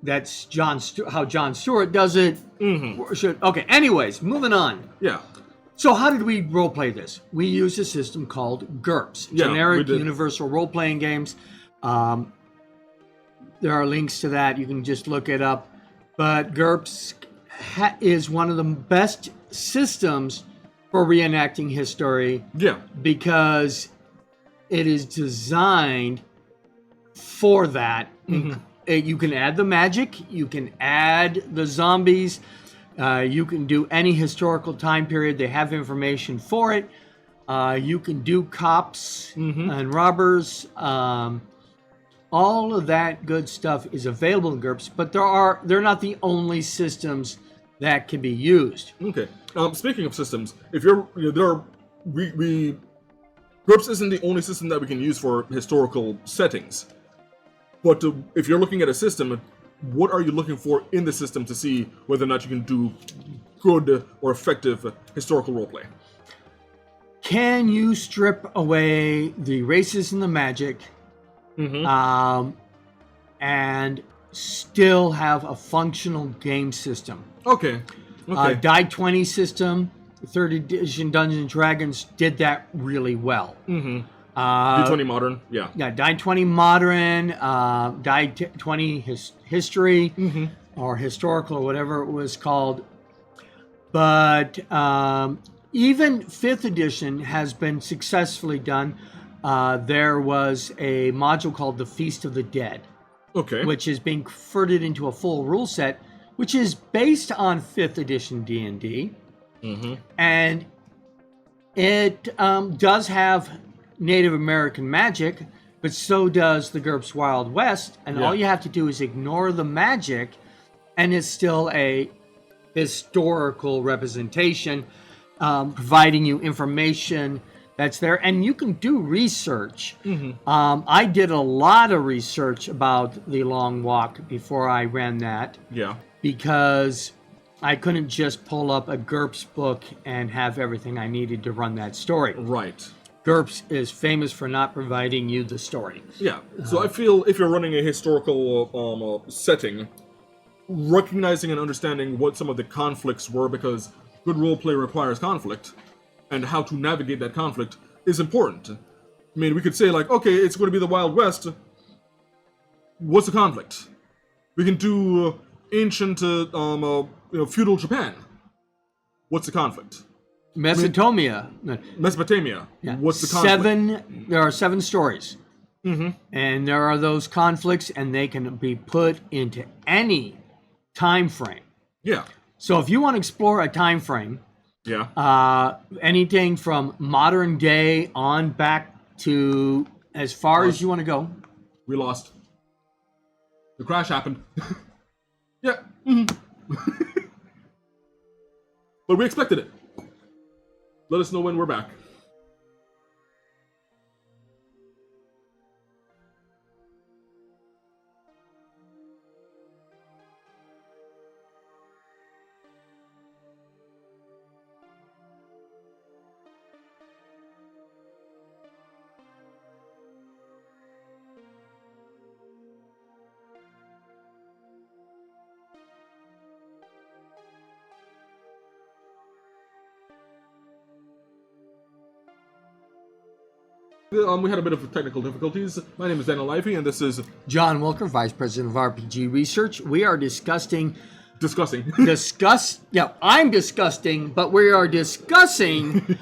B: That's how Jon Stewart does it. Okay. Anyways, moving on.
A: Yeah.
B: So how did we role play this? We used a system called GURPS, Generic Universal Role Playing Games. There are links to that. You can just look it up. But GURPS is one of the best systems for reenacting history.
A: Yeah.
B: Because it is designed for that. You can add the magic. You can add the zombies. You can do any historical time period. They have information for it. You can do cops and robbers. All of that good stuff is available in GURPS, but they're not the only systems that can be used.
A: Okay. Speaking of systems, if we GURPS isn't the only system that we can use for historical settings. But if you're looking at a system, what are you looking for in the system to see whether or not you can do good or effective historical roleplay?
B: Can you strip away the racism, the magic, and still have a functional game system?
A: Okay.
B: Die 20 system, 3rd edition Dungeons and Dragons did that really well.
A: D20 Modern, yeah.
B: Yeah, Die 20 Modern, Die 20 History, or Historical, or whatever it was called. But even 5th edition has been successfully done. There was a module called the Feast of the Dead, which is being converted into a full rule set, which is based on 5th edition D&D. And it does have Native American magic, but so does the GURPS Wild West. And all you have to do is ignore the magic, and it's still a historical representation, providing you information that's there. And you can do research. I did a lot of research about the Long Walk before I ran that.
A: Yeah.
B: Because I couldn't just pull up a GURPS book and have everything I needed to run that story.
A: Right.
B: GURPS is famous for not providing you the story.
A: Yeah. So I feel if you're running a historical setting, recognizing and understanding what some of the conflicts were, because good roleplay requires conflict, and how to navigate that conflict is important. I mean, we could say, like, okay, it's going to be the Wild West. What's the conflict? We can do ancient, feudal Japan. What's the conflict?
B: Mesopotamia.
A: Mesopotamia.
B: Yeah.
A: What's the conflict?
B: There are 7 stories. And there are those conflicts, and they can be put into any time frame.
A: Yeah.
B: So if you want to explore a time frame, anything from modern day on back to as far as you want to go.
A: We lost. The crash happened. Yeah. But we expected it. Let us know when we're back. We had a bit of technical difficulties. My name is Daniel Livey, and this is
B: John Wilker, Vice President of RPG Research. We are discussing. Yeah, I'm disgusting, but we are discussing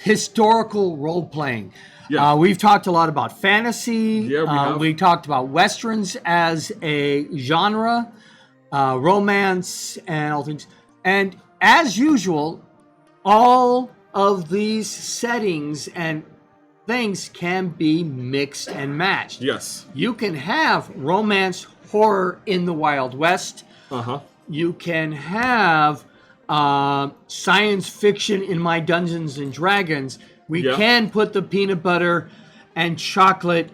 B: historical role playing.
A: Yeah.
B: We've talked a lot about fantasy.
A: Yeah, we have.
B: We talked about westerns as a genre, romance, and all things. And as usual, all of these settings and things can be mixed and matched.
A: Yes.
B: You can have romance, horror in the Wild West. You can have science fiction in my Dungeons and Dragons. We can put the peanut butter and chocolate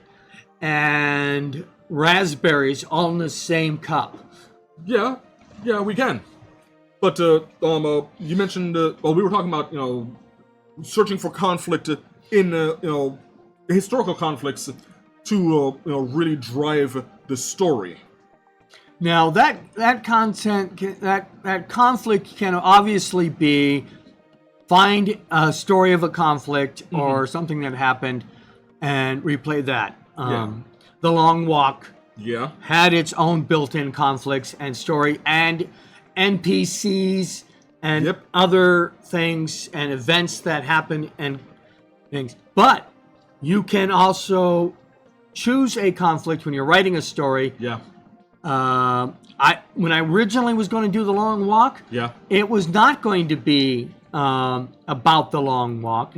B: and raspberries all in the same cup.
A: Yeah, we can. But you mentioned we were talking about searching for conflict in historical conflicts to really drive the story.
B: Now that content that conflict can obviously be find a story of a conflict or something that happened and replay that. The Long Walk had its own built-in conflicts and story and NPCs and other things and events that happen and things. But you can also choose a conflict when you're writing a story. When I originally was going to do the Long Walk, it was not going to be about the Long Walk.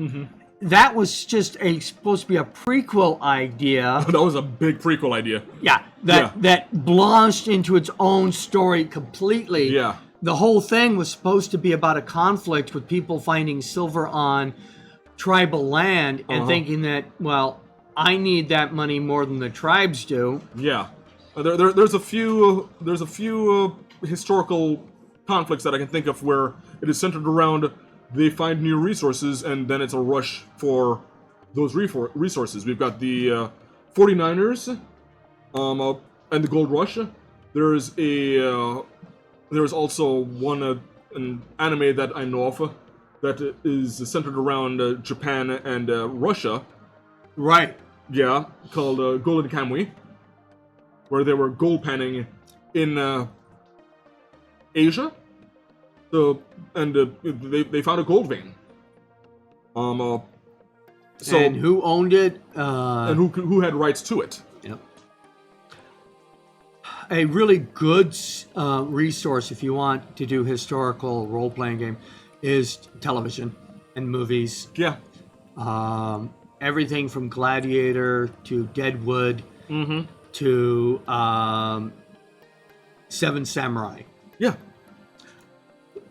B: That was just supposed to be a prequel idea.
A: That was a big prequel idea.
B: That launched into its own story completely. The whole thing was supposed to be about a conflict with people finding silver on tribal land and thinking that, well, I need that money more than the tribes do.
A: Yeah, there's a few historical conflicts that I can think of where it is centered around they find new resources and then it's a rush for those resources. We've got the 49ers, and the Gold Rush. There's also an anime that I know of that is centered around Japan and Russia.
B: Right.
A: Yeah, called Golden Kamuy, where they were gold panning in Asia. They found a gold vein. So
B: And who owned it?
A: And who had rights to it?
B: Yep. A really good resource if you want to do historical role-playing game is television and movies.
A: Yeah.
B: Everything from Gladiator to Deadwood to Seven Samurai.
A: Yeah.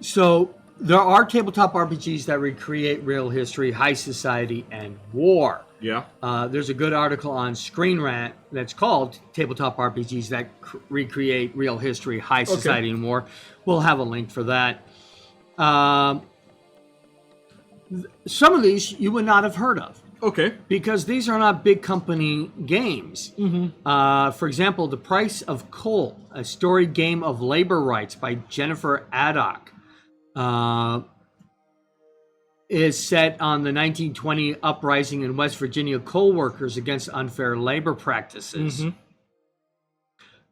B: So there are tabletop RPGs that recreate real history, high society, and war.
A: Yeah.
B: There's a good article on Screen Rant that's called Tabletop RPGs that recreate real history, high society, and war. We'll have a link for that. Some of these you would not have heard of.
A: Okay.
B: Because these are not big company games. For example, The Price of Coal, a storied game of labor rights by Jennifer Addock, is set on the 1920 uprising in West Virginia coal workers against unfair labor practices.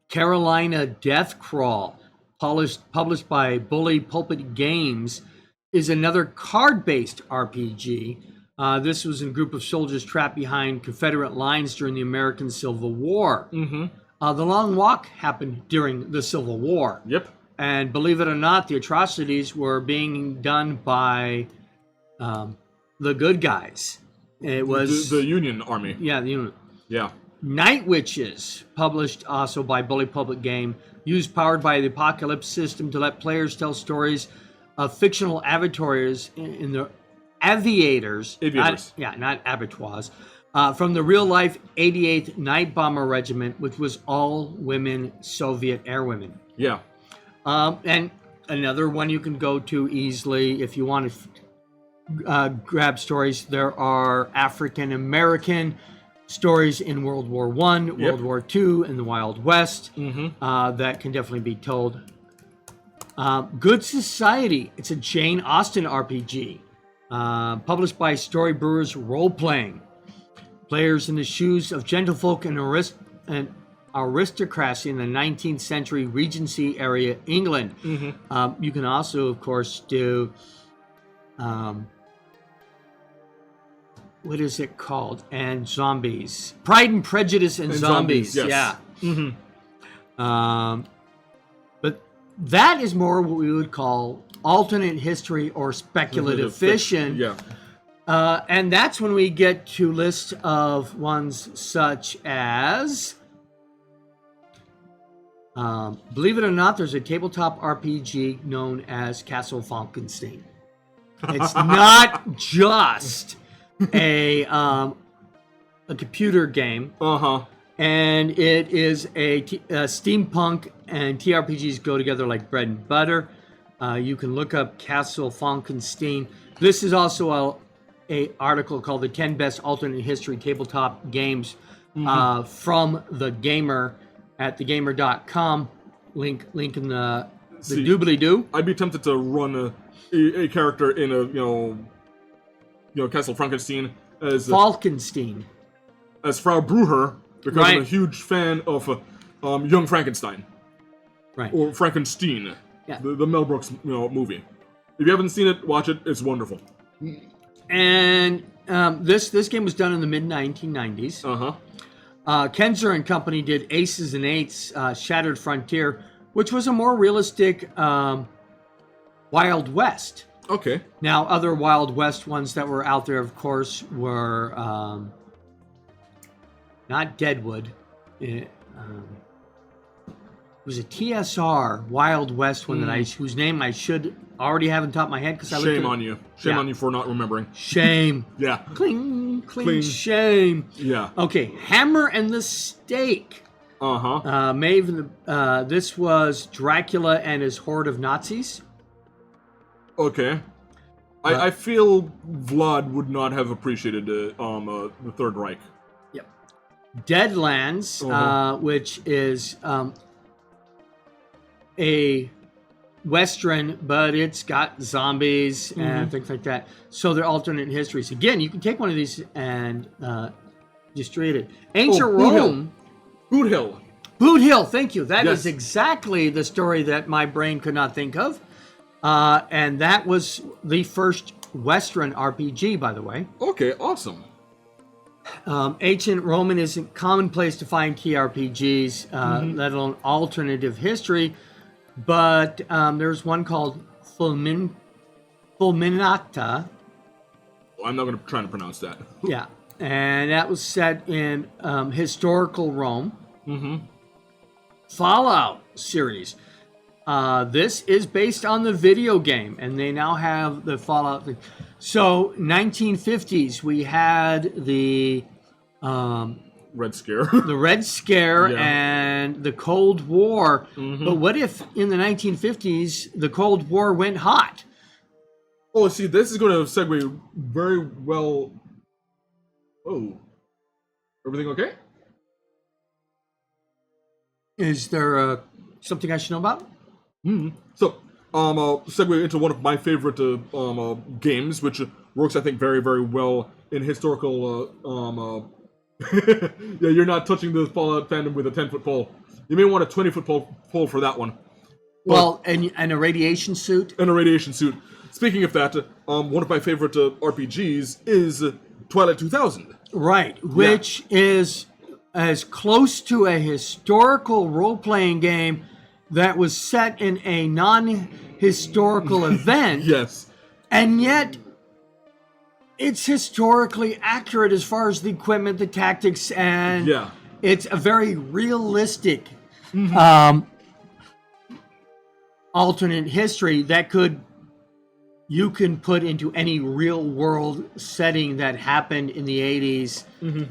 B: Carolina Death Crawl, published by Bully Pulpit Games, is another card-based RPG. This was a group of soldiers trapped behind Confederate lines during the American Civil War. The Long Walk happened during the Civil War.
A: Yep.
B: And believe it or not, the atrocities were being done by the good guys. It was
A: the Union Army.
B: Yeah, the Union.
A: Yeah.
B: Night Witches, published also by Bully Public Game, used powered by the Apocalypse system to let players tell stories of fictional avatars in the aviators. Not abattoirs. From the real-life 88th Night Bomber Regiment, which was all-women Soviet airwomen.
A: Yeah.
B: And another one you can go to easily if you want to grab stories. There are African-American stories in World War I, World War II, and the Wild West that can definitely be told. Good Society. It's a Jane Austen RPG. Published by Story Brewers Role Playing. Players in the shoes of gentlefolk and aristocracy in the 19th century Regency area, England. You can also, of course, do what is it called? And Zombies. Pride and Prejudice and Zombies.
A: Yes.
B: Yeah. But that is more what we would call alternate history or speculative fiction.
A: Yeah.
B: And that's when we get to lists of ones such as, believe it or not, there's a tabletop RPG known as Castle Falkenstein. It's not just a computer game. And it is a steampunk, and TRPGs go together like bread and butter. You can look up Castle Falkenstein. This is also a article called The 10 Best Alternate History Tabletop Games from The Gamer at thegamer.com. Link in the doobly-doo.
A: I'd be tempted to run a character in a Castle Frankenstein as
B: Falkenstein.
A: As Frau Bruher, because I'm a huge fan of Young Frankenstein.
B: Right.
A: Or Frankenstein.
B: Yeah.
A: The Mel Brooks movie. If you haven't seen it, watch it. It's wonderful.
B: And this game was done in the mid-1990s. Kenzer and Company did Aces and Eights, Shattered Frontier, which was a more realistic Wild West.
A: Okay.
B: Now, other Wild West ones that were out there, of course, were not Deadwood. was a TSR Wild West one whose name I should already have on top of my head because I looked at
A: Shame
B: it.
A: on you. Shame
B: Yeah.
A: on you for not remembering.
B: Shame.
A: Yeah.
B: Cling,
A: Cling.
B: shame.
A: Yeah.
B: Okay, Hammer and the Stake.
A: Uh-huh.
B: This was Dracula and his horde of Nazis.
A: Okay. I feel Vlad would not have appreciated the Third Reich.
B: Yep. Deadlands, which is a Western, but it's got zombies and things like that. So they're alternate histories. Again, you can take one of these and just read it. Ancient Rome.
A: Boot Hill.
B: Boot Hill, thank you. That is
A: Yes.
B: exactly the story that my brain could not think of. And that was the first Western RPG, by the way.
A: Okay, awesome.
B: Ancient Roman isn't commonplace to find TRPGs, let alone alternative history. But there's one called Fulminata.
A: I'm not going to try to pronounce that.
B: Yeah. And that was set in historical Rome. Fallout series. This is based on the video game, and they now have the Fallout thing. So, 1950s, we had the
A: Red Scare.
B: the Red Scare
A: Yeah.
B: and the Cold War. But what if in the 1950s the Cold War went hot?
A: Oh, see, this is going to segue very well. Oh. Everything okay?
B: Is there something I should know about?
A: So, segue into one of my favorite games, which works, I think, very, very well in historical. Yeah, you're not touching the Fallout fandom with a 10-foot pole. You may want a 20-foot pole for that one.
B: Well, and a radiation suit.
A: And a radiation suit. Speaking of that, one of my favorite RPGs is Twilight 2000.
B: Right, which is as close to a historical role-playing game that was set in a non-historical event.
A: Yes.
B: And yet, it's historically accurate as far as the equipment, the tactics, and it's a very realistic alternate history that you can put into any real-world setting that happened in the 80s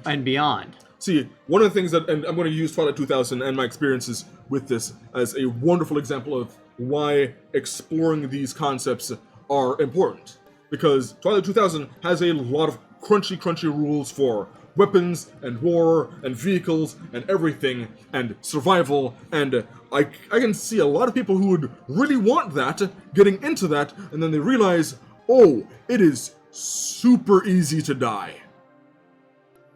B: and beyond.
A: See, one of the things that, and I'm going to use Twilight 2000 and my experiences with this as a wonderful example of why exploring these concepts are important. Because Twilight 2000 has a lot of crunchy rules for weapons and war and vehicles and everything and survival, and I can see a lot of people who would really want that getting into that, and then they realize, oh, it is super easy to die.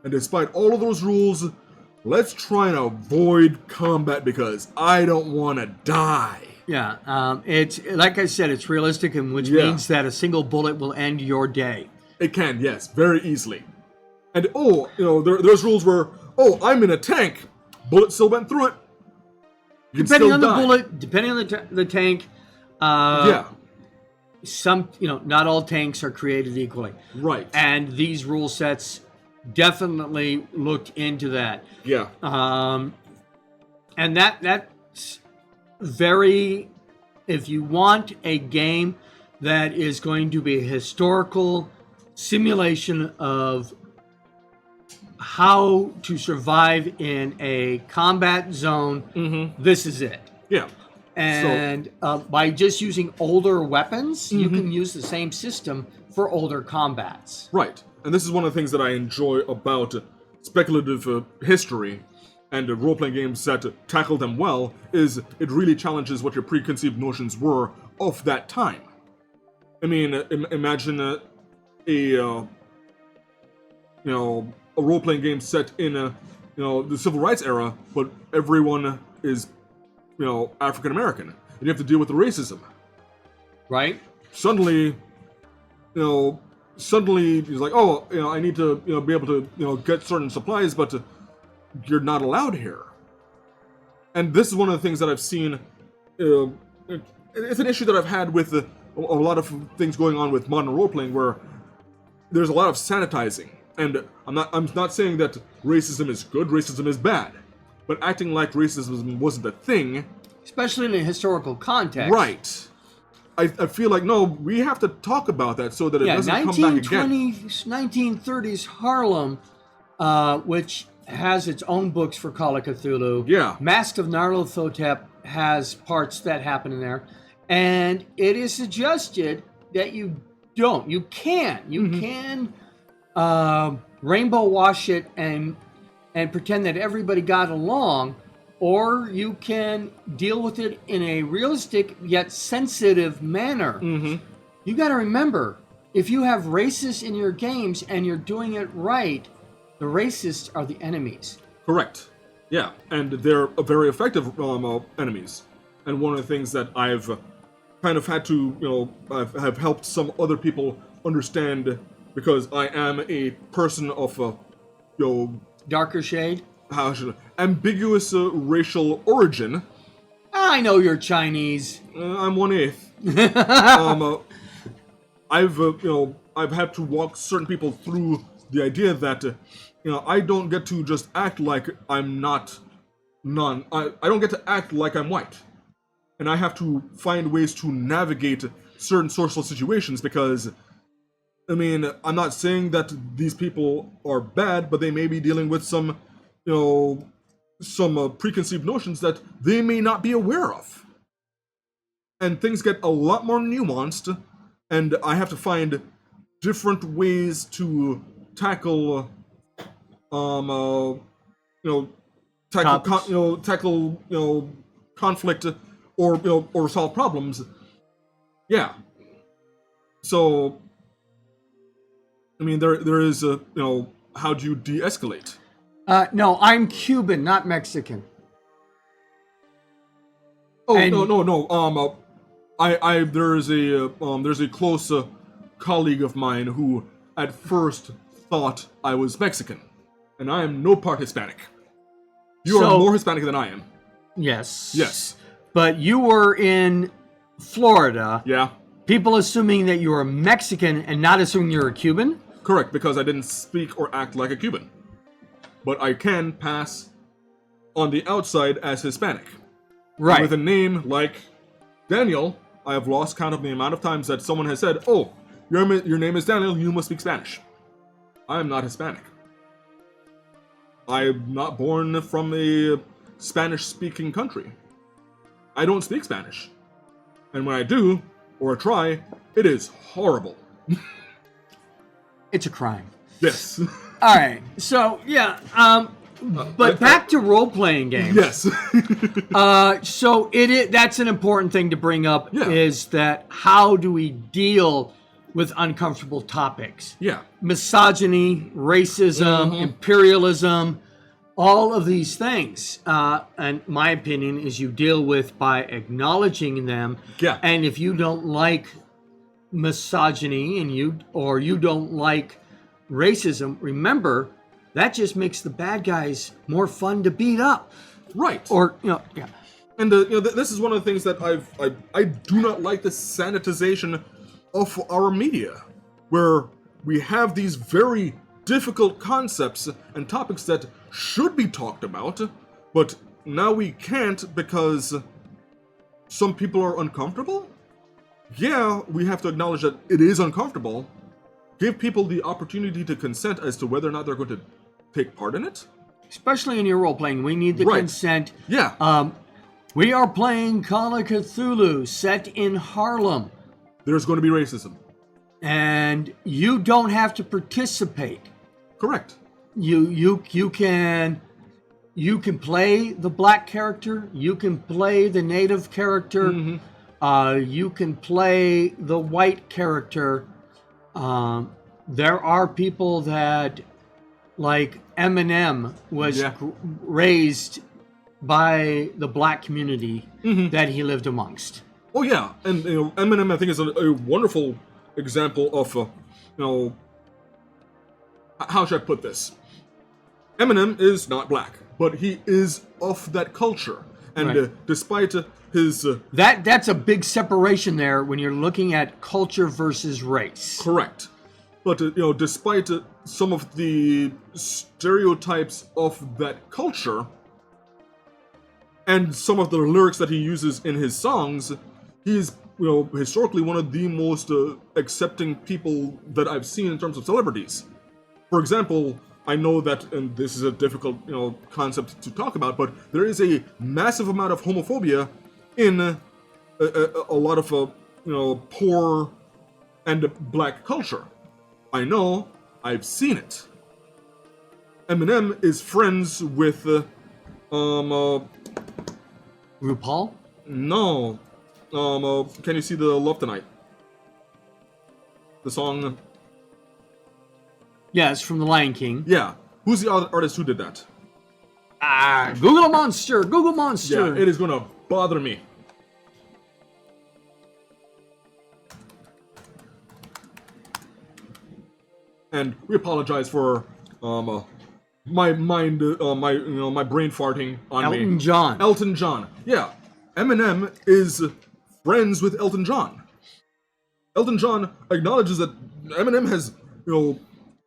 A: And despite all of those rules, let's try and avoid combat because I don't want to die.
B: Yeah, it's like I said, it's realistic, and which means that a single bullet will end your day.
A: It can, yes, very easily. And there's rules where, I'm in a tank, bullet still went through it.
B: Depending on the bullet, depending on the tank. Some, not all tanks are created equally.
A: Right.
B: And these rule sets definitely looked into that.
A: Yeah.
B: And that's very, if you want a game that is going to be a historical simulation of how to survive in a combat zone, this is it.
A: Yeah.
B: And by just using older weapons, you can use the same system for older combats.
A: Right. And this is one of the things that I enjoy about speculative history and role-playing games that tackle them well, is it really challenges what your preconceived notions were of that time. I mean, imagine a role-playing game set in the civil rights era, but everyone is African American, and you have to deal with the racism.
B: Right.
A: Suddenly he's like, I need to be able to get certain supplies, but you're not allowed here. And this is one of the things that I've seen. It's an issue that I've had with a lot of things going on with modern role-playing, where there's a lot of sanitizing. And I'm not saying that racism is good, racism is bad. But acting like racism wasn't a thing
B: especially in a historical context.
A: Right. I feel like, no, we have to talk about that so that it doesn't come back again.
B: 1930s Harlem, which has its own books for Call of Cthulhu.
A: Yeah.
B: Mask of Nyarlathotep has parts that happen in there. And it is suggested that you can rainbow wash it and pretend that everybody got along, or you can deal with it in a realistic yet sensitive manner. You got to remember, if you have racists in your games and you're doing it right, the racists are the enemies.
A: Correct. Yeah, and they're very effective enemies. And one of the things that I've kind of had to, have helped some other people understand, because I am a person of,
B: Darker shade?
A: ambiguous racial origin.
B: I know you're Chinese.
A: I'm 1/8. I've had to walk certain people through the idea that, I don't get to just act like I'm not I don't get to act like I'm white. And I have to find ways to navigate certain social situations because, I'm not saying that these people are bad, but they may be dealing with some preconceived notions that they may not be aware of. And things get a lot more nuanced, and I have to find different ways to tackle, conflict or solve problems. Yeah. So, there is how do you de-escalate?
B: No, I'm Cuban, not Mexican.
A: Oh,
B: And-
A: no. There's a close colleague of mine who at first thought I was Mexican, and I am no part Hispanic. You are more Hispanic than I am.
B: Yes.
A: Yes.
B: But you were in Florida.
A: Yeah.
B: People assuming that you were Mexican and not assuming you're a Cuban?
A: Correct, because I didn't speak or act like a Cuban. But I can pass on the outside as Hispanic.
B: Right.
A: With a name like Daniel, I have lost count of the amount of times that someone has said, "Oh, your name is Daniel, you must speak Spanish." I am not Hispanic. I'm not born from a Spanish-speaking country. I don't speak Spanish. And when I do, or try, it is horrible.
B: It's a crime.
A: Yes.
B: All right. So, yeah. But back to role-playing games.
A: Yes.
B: So that's an important thing to bring up,
A: Yeah.
B: is that how do we deal with uncomfortable topics?
A: Yeah.
B: Misogyny, racism, imperialism, all of these things. And my opinion is you deal with by acknowledging them.
A: Yeah.
B: And if you don't like misogyny and you don't like racism, remember that just makes the bad guys more fun to beat up.
A: Right.
B: Or yeah.
A: And this is one of the things that I do not like, the sanitization of our media, where we have these very difficult concepts and topics that should be talked about, but now we can't because some people are uncomfortable. Yeah, we have to acknowledge that it is uncomfortable. Give people the opportunity to consent as to whether or not they're going to take part in it.
B: Especially in your role playing, we need the
A: Right.
B: consent.
A: Yeah.
B: We are playing Call of Cthulhu set in Harlem,
A: There's going to be racism.
B: and you don't have to participate.
A: Correct.
B: You can play the black character. You can play the native character. You can play the white character. There are people that, like Eminem, was raised by the black community that he lived amongst.
A: Oh yeah, and Eminem, I think, is a wonderful example of how should I put this? Eminem is not black, but he is of that culture, and
B: Right.
A: Despite his
B: That's a big separation there when you're looking at culture versus race.
A: correct, but despite some of the stereotypes of that culture, and some of the lyrics that he uses in his songs, he's historically one of the most accepting people that I've seen in terms of celebrities. For example, I know that, and this is a difficult concept to talk about, but there is a massive amount of homophobia in a lot of poor and black culture. I know, I've seen it. Eminem is friends with
B: RuPaul?
A: no. Can you see the Love Tonight? The song.
B: Yeah, it's from The Lion King.
A: Yeah. Who's the artist who did that?
B: Google Monster! Google Monster!
A: Yeah, it is gonna bother me. And we apologize for my mind, my brain farting on me.
B: Elton John.
A: Elton John. Yeah. Eminem is friends with Elton John. Elton John acknowledges that Eminem has,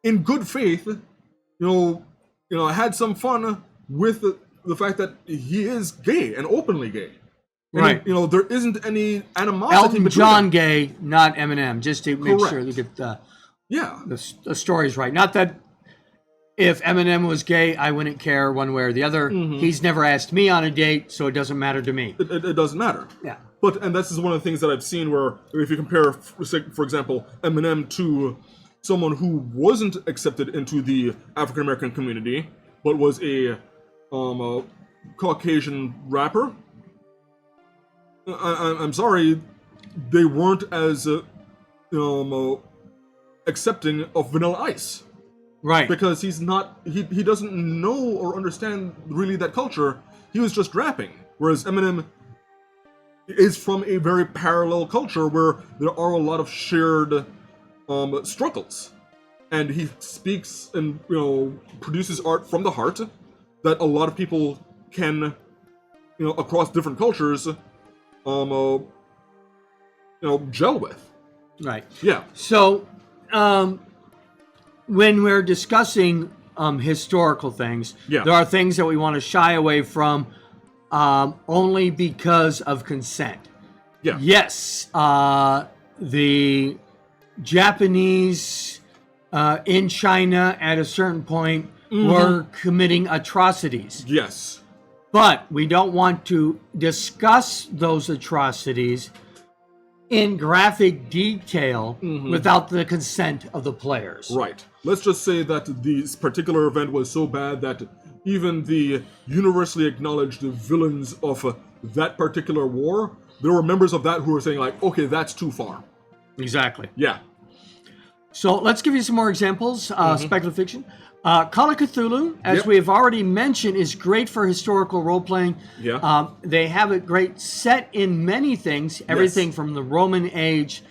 A: in good faith, had some fun with the fact that he is gay and openly gay. And,
B: Right.
A: There isn't any animosity
B: Elton
A: between
B: John
A: them.
B: gay, not Eminem, just to make
A: Correct.
B: sure we get the
A: Yeah.
B: stories right. Not that if Eminem was gay, I wouldn't care one way or the other. He's never asked me on a date, so it doesn't matter to me.
A: It doesn't matter.
B: Yeah.
A: And this is one of the things that I've seen where, if you compare, for example, Eminem to someone who wasn't accepted into the African American community, but was a Caucasian rapper, I'm sorry, they weren't as accepting of Vanilla Ice.
B: Right.
A: Because he doesn't know or understand really that culture. He was just rapping. Whereas Eminem is from a very parallel culture where there are a lot of shared struggles. And he speaks and produces art from the heart that a lot of people can, across different cultures, gel with.
B: Right.
A: Yeah.
B: So, when we're discussing historical things,
A: Yeah.
B: there are things that we want to shy away from only because of consent.
A: Yeah.
B: Yes, the Japanese in China at a certain point were committing atrocities.
A: Yes.
B: But we don't want to discuss those atrocities in graphic detail without the consent of the players.
A: Right. Let's just say that this particular event was so bad that even the universally acknowledged villains of that particular war, there were members of that who were saying like, okay, that's too far.
B: Exactly.
A: Yeah.
B: So let's give you some more examples. Speculative fiction. Call of Cthulhu, as
A: Yep.
B: we have already mentioned, is great for historical role-playing.
A: Yeah.
B: They have it great set in many things, everything from the Roman age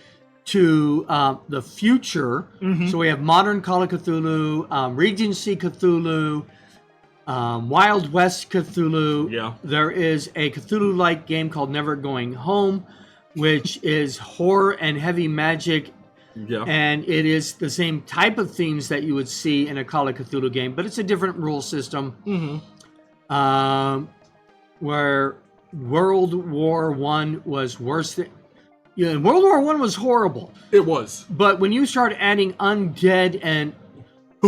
B: to the future. So we have modern Call of Cthulhu, Regency Cthulhu, Wild West Cthulhu.
A: Yeah.
B: There is a Cthulhu-like game called Never Going Home, which is horror and heavy magic.
A: Yeah.
B: And it is the same type of themes that you would see in a Call of Cthulhu game, but it's a different rule system. Where World War I was worse than... Yeah, World War I was horrible.
A: It was.
B: But when you start adding undead and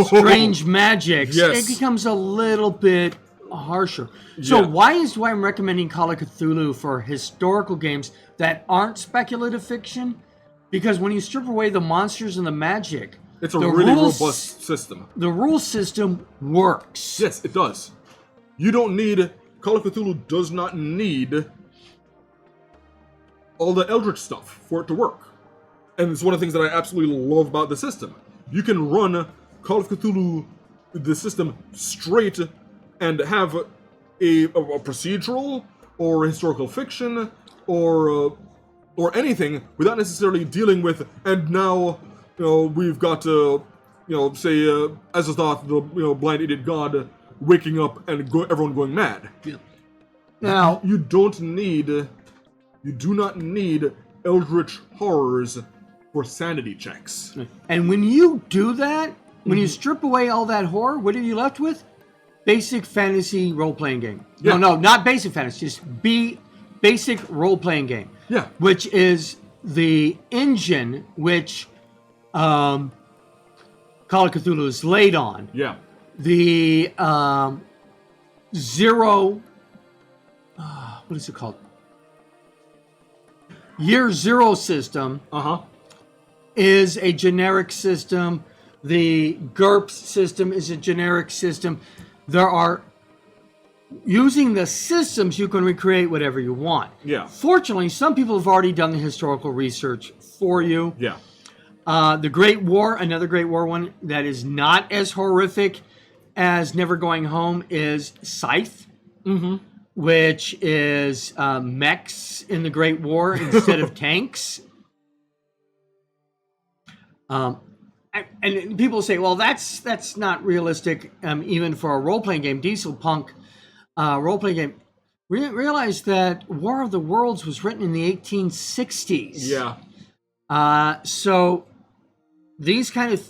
B: strange magics,
A: Yes.
B: it becomes a little bit harsher. So
A: Yeah.
B: why I'm recommending Call of Cthulhu for historical games that aren't speculative fiction? Because when you strip away the monsters and the magic,
A: It's a
B: the
A: really
B: rules-
A: robust system.
B: The rule system works.
A: Yes, it does. You don't need... Call of Cthulhu does not need all the Eldritch stuff for it to work. And it's one of the things that I absolutely love about the system. You can run Call of Cthulhu, the system, straight and have a procedural or historical fiction or anything without necessarily dealing with, and now, we've got, say, Azathoth, the blind idiot god, waking up and everyone going mad.
B: Now,
A: You do not need Eldritch horrors for sanity checks.
B: and when you do that, when you strip away all that horror, what are you left with? basic fantasy role-playing game.
A: Yeah.
B: No, not basic fantasy, just basic role-playing game.
A: Yeah.
B: Which is the engine which Call of Cthulhu is laid on.
A: Yeah.
B: The zero, what is it called? Year Zero system is a generic system. The GURPS system is a generic system. There are, using the systems, you can recreate whatever you want.
A: Yeah.
B: Fortunately, some people have already done the historical research for you.
A: Yeah.
B: The Great War, another Great War one that is not as horrific as Never Going Home is Scythe, which is mechs in the Great War instead of tanks. And people say, well, that's not realistic even for a role-playing game. Diesel Punk role-playing game. Realize that War of the Worlds was written in the 1860s.
A: Yeah.
B: So these kind of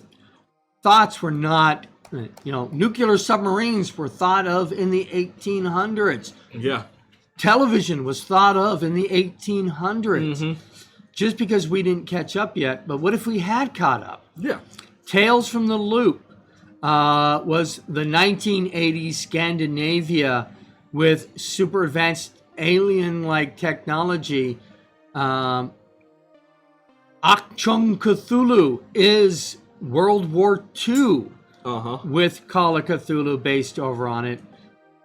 B: thoughts were not, nuclear submarines were thought of in the 1800s.
A: Yeah.
B: Television was thought of in the 1800s. Just because we didn't catch up yet, but what if we had caught up?
A: Yeah.
B: Tales from the Loop was the 1980s Scandinavia with super advanced alien-like technology. Achtung Cthulhu is World War II with Call of Cthulhu based over on it.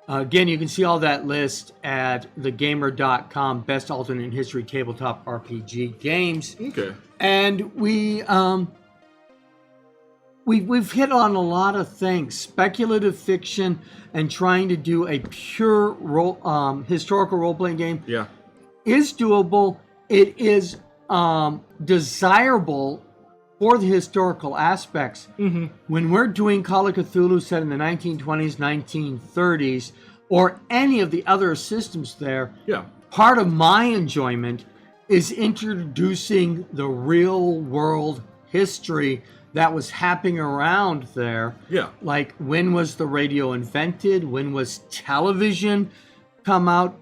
B: Again, you can see all that list at thegamer.com, best alternate history tabletop RPG games.
A: Okay.
B: And we've hit on a lot of things, speculative fiction and trying to do a pure historical role-playing game is doable. It is desirable for the historical aspects. When we're doing Call of Cthulhu set in the 1920s, 1930s, or any of the other systems there, part of my enjoyment is introducing the real world history that was happening around there.
A: Yeah.
B: Like, when was the radio invented? When was television come out?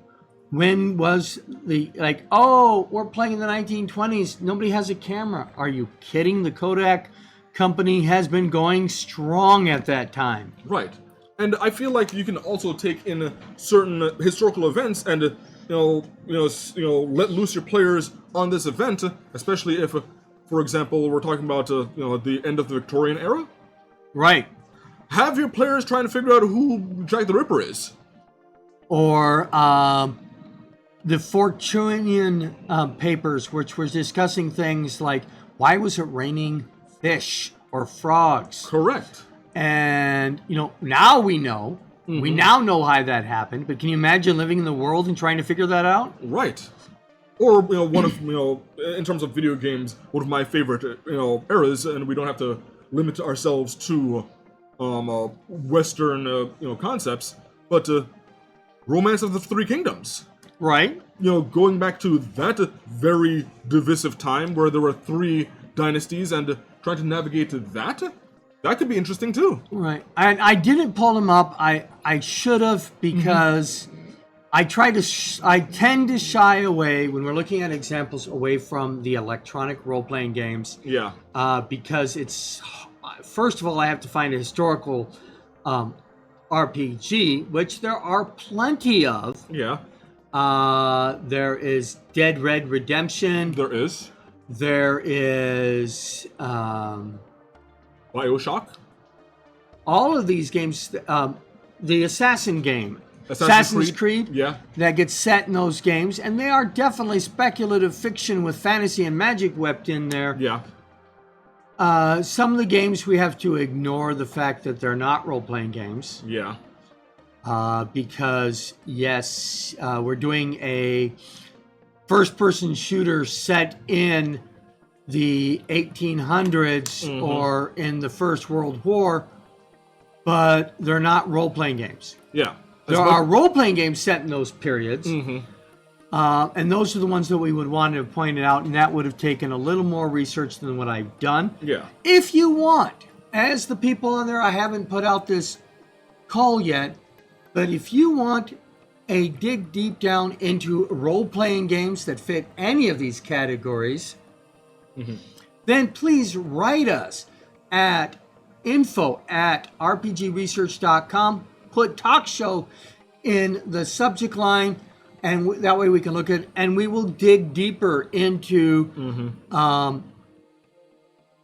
B: When was we're playing in the 1920s. Nobody has a camera. Are you kidding? The Kodak company has been going strong at that time.
A: Right. And I feel like you can also take in certain historical events and let loose your players on this event, especially if, for example, we're talking about the end of the Victorian era.
B: Right.
A: Have your players trying to figure out who Jack the Ripper is.
B: Or the Fortunian papers, which was discussing things like, why was it raining fish or frogs?
A: Correct.
B: And, now we know. We now know how that happened. But can you imagine living in the world and trying to figure that out?
A: Right. Or, one of, in terms of video games, one of my favorite, eras, and we don't have to limit ourselves to Western, concepts, but Romance of the Three Kingdoms.
B: Right.
A: Going back to that very divisive time where there were three dynasties and trying to navigate that could be interesting too.
B: Right. And I didn't pull them up. I should have, because I tend to shy away when we're looking at examples away from the electronic role-playing games.
A: Yeah.
B: Because it's, first of all, I have to find a historical RPG, which there are plenty of.
A: Yeah.
B: There is Dead Red Redemption.
A: There is.
B: There is
A: BioShock.
B: All of these games, the Assassin game, Assassin's Creed,
A: yeah,
B: that gets set in those games, and they are definitely speculative fiction with fantasy and magic wept in there.
A: Yeah.
B: Some of the games we have to ignore the fact that they're not role-playing games.
A: Yeah.
B: Because, yes, we're doing a first-person shooter set in the 1800s or in the First World War, but they're not role-playing games.
A: Yeah.
B: There are role-playing games set in those periods, and those are the ones that we would want to point out, and that would have taken a little more research than what I've done.
A: Yeah.
B: If you want, as the people on there, I haven't put out this call yet, but if you want a dig deep down into role-playing games that fit any of these categories, then please write us at info@rpgresearch.com. Put talk show in the subject line, and that way we can look at, and we will dig deeper into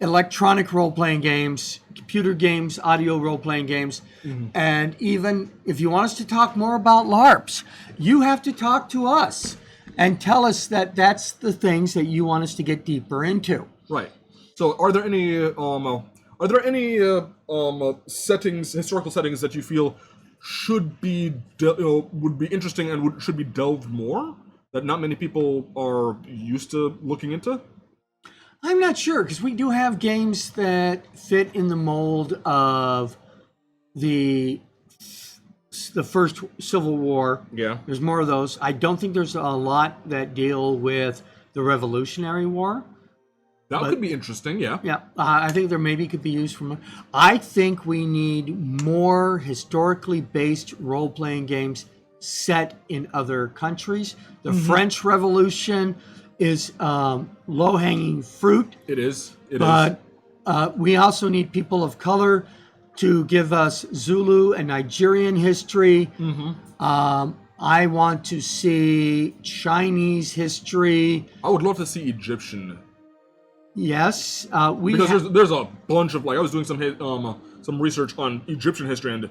B: electronic role-playing games, computer games, audio role-playing games, and even if you want us to talk more about LARPs, you have to talk to us and tell us that that's the things that you want us to get deeper into.
A: Right. So, are there any settings, historical settings that you feel should be would be interesting and should be delved more, that not many people are used to looking into?
B: I'm not sure, because we do have games that fit in the mold of the first Civil War.
A: Yeah.
B: There's more of those. I don't think there's a lot that deal with the Revolutionary War.
A: That could be interesting, yeah.
B: Yeah, I think there maybe could be used from. I think we need more historically based role-playing games set in other countries. The French Revolution is low-hanging fruit.
A: It is.
B: But we also need people of color to give us Zulu and Nigerian history. I want to see Chinese history.
A: I would love to see Egyptian.
B: Yes,
A: because there's a bunch of, like, I was doing some research on Egyptian history and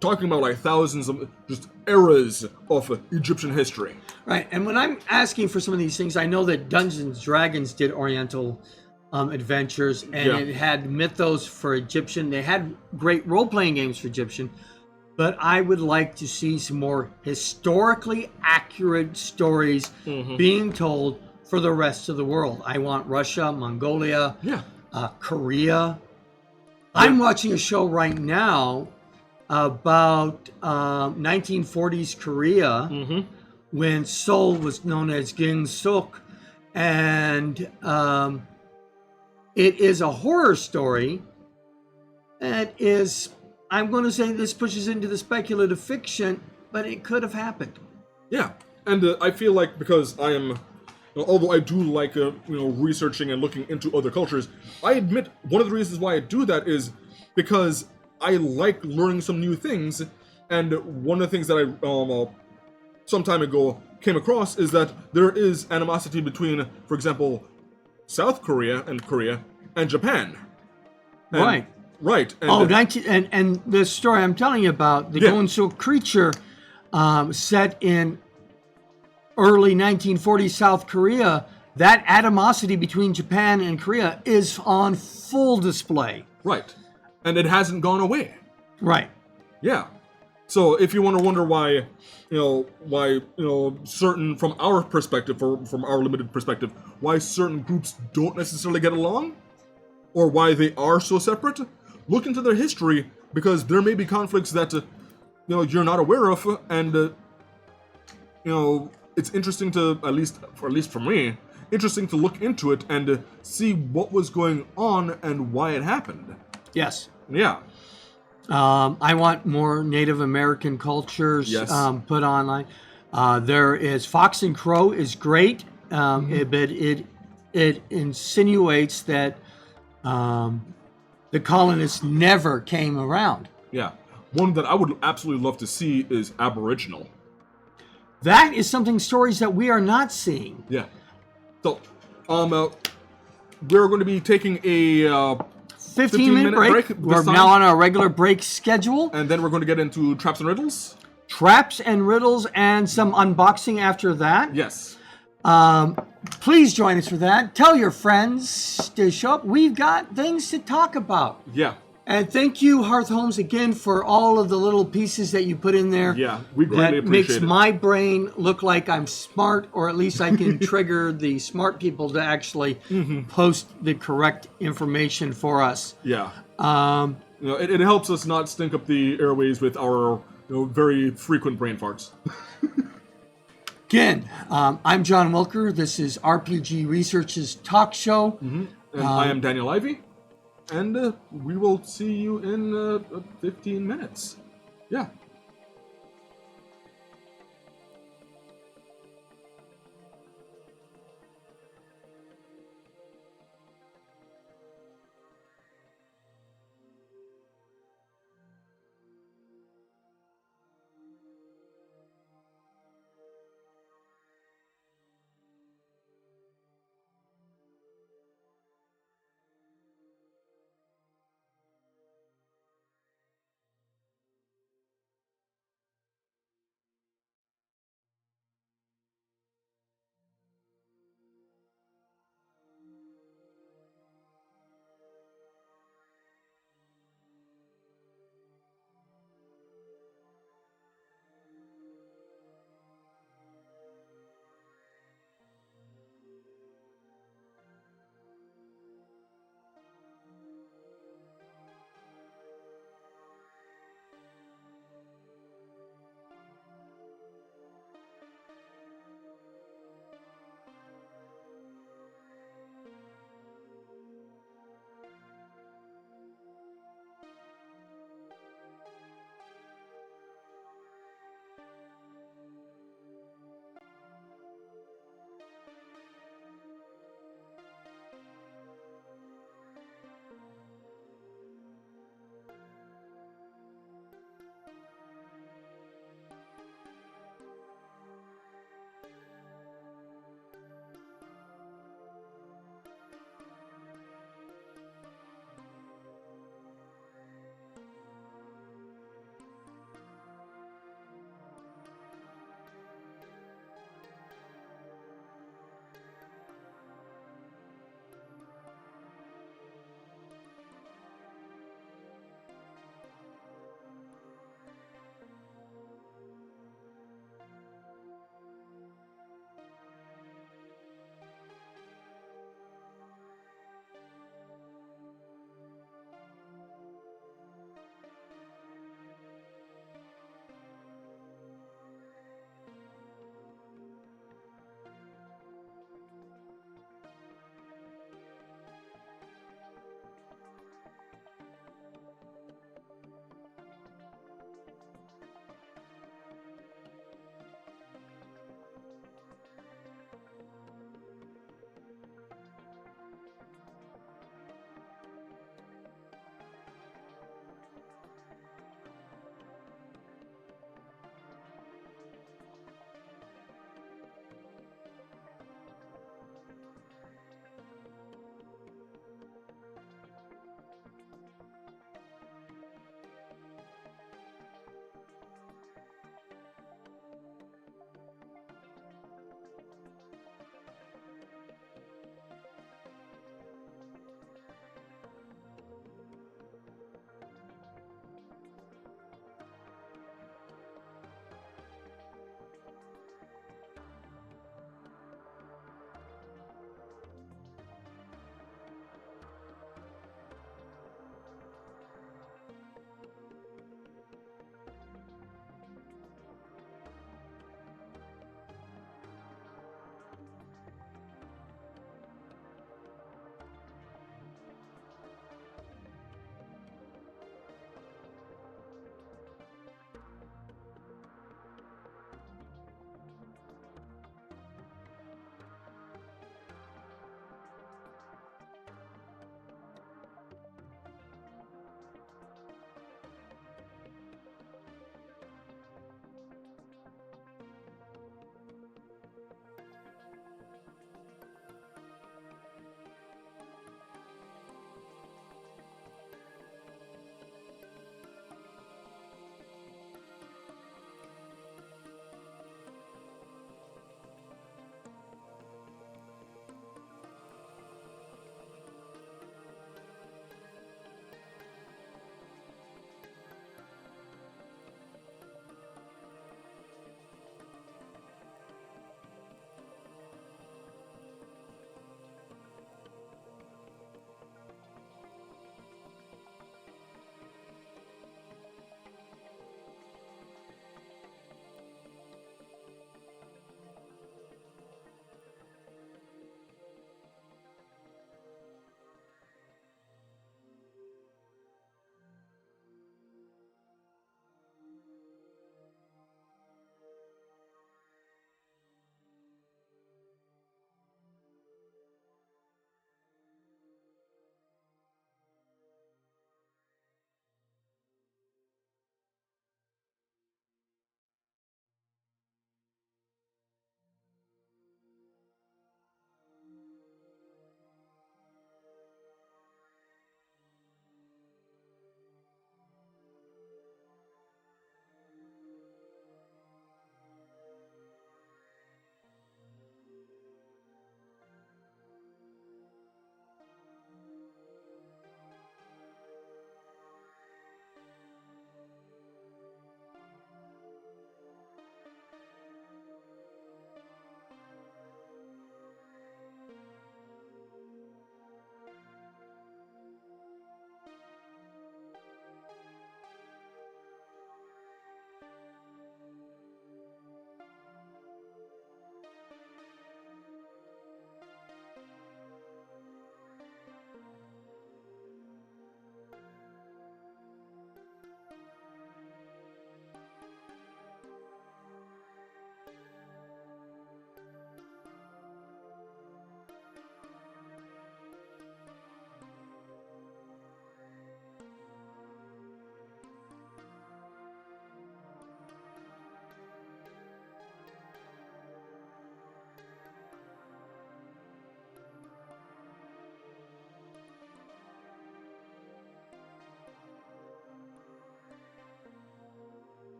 A: talking about like thousands of just eras of Egyptian history.
B: Right, and when I'm asking for some of these things, I know that Dungeons and Dragons did Oriental adventures, and it had mythos for Egyptian. They had great role-playing games for Egyptian, but I would like to see some more historically accurate stories being told for the rest of the world. I want Russia, Mongolia, Korea. I'm watching a show right now about 1940s Korea, when Seoul was known as Gyeongsuk, and it is a horror story that is, I'm going to say this pushes into the speculative fiction, but it could have happened.
A: Yeah, and I feel like, because I am, although I do like researching and looking into other cultures, I admit one of the reasons why I do that is because I like learning some new things, and one of the things that I some time ago came across is that there is animosity between, for example, South Korea and Japan. And, right. And,
B: and the story I'm telling you about, the Gyeongsuk creature, set in early 1940s South Korea, that animosity between Japan and Korea is on full display.
A: Right. And it hasn't gone away.
B: Right.
A: Yeah. So if you want to wonder why, certain, from our perspective, from our limited perspective, why certain groups don't necessarily get along, or why they are so separate, look into their history, because there may be conflicts that, you're not aware of, and, it's interesting to, at least for me, interesting to look into it and see what was going on and why it happened.
B: Yes.
A: Yeah.
B: I want more Native American cultures put online. There is Fox and Crow is great, but it insinuates that the colonists never came around.
A: Yeah. One that I would absolutely love to see is Aboriginal.
B: That is stories that we are not seeing.
A: Yeah. So, we're going to be taking a
B: 15-minute break. We're now on our regular break schedule.
A: And then we're going to get into Traps and Riddles.
B: Traps and Riddles and some unboxing after that.
A: Yes.
B: Please join us for that. Tell your friends to show up. We've got things to talk about.
A: Yeah.
B: And thank you, Hearth Homes, again for all of the little pieces that you put in there.
A: Yeah, we greatly appreciate it.
B: That makes my brain look like I'm smart, or at least I can trigger the smart people to actually post the correct information for us.
A: Yeah. It helps us not stink up the airways with our very frequent brain farts.
B: Again, I'm John Wilker. This is RPG Research's talk show.
A: And I am Daniel Ivey. And we will see you in 15 minutes. Yeah.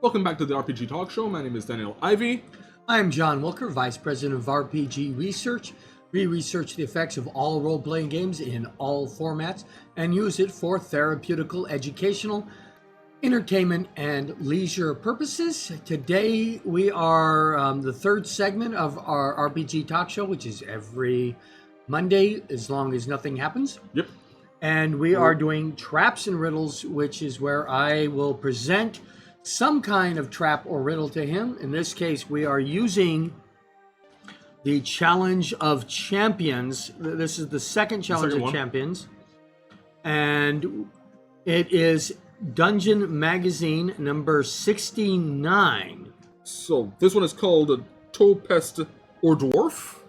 A: Welcome back to the RPG Talk Show. My name is Daniel Ivy.
B: I'm John Wilker, Vice President of RPG Research. We research the effects of all role-playing games in all formats and use it for therapeutical, educational, entertainment, and leisure purposes. Today we are the third segment of our RPG Talk Show, which is every Monday as long as nothing happens.
A: Yep.
B: And we are doing Traps and Riddles, which is where I will present some kind of trap or riddle to him. In this case, we are using the Challenge of Champions. This is the second Challenge of Champions. And it is Dungeon Magazine number 69.
A: So this one is called Toe Pest or Dwarf.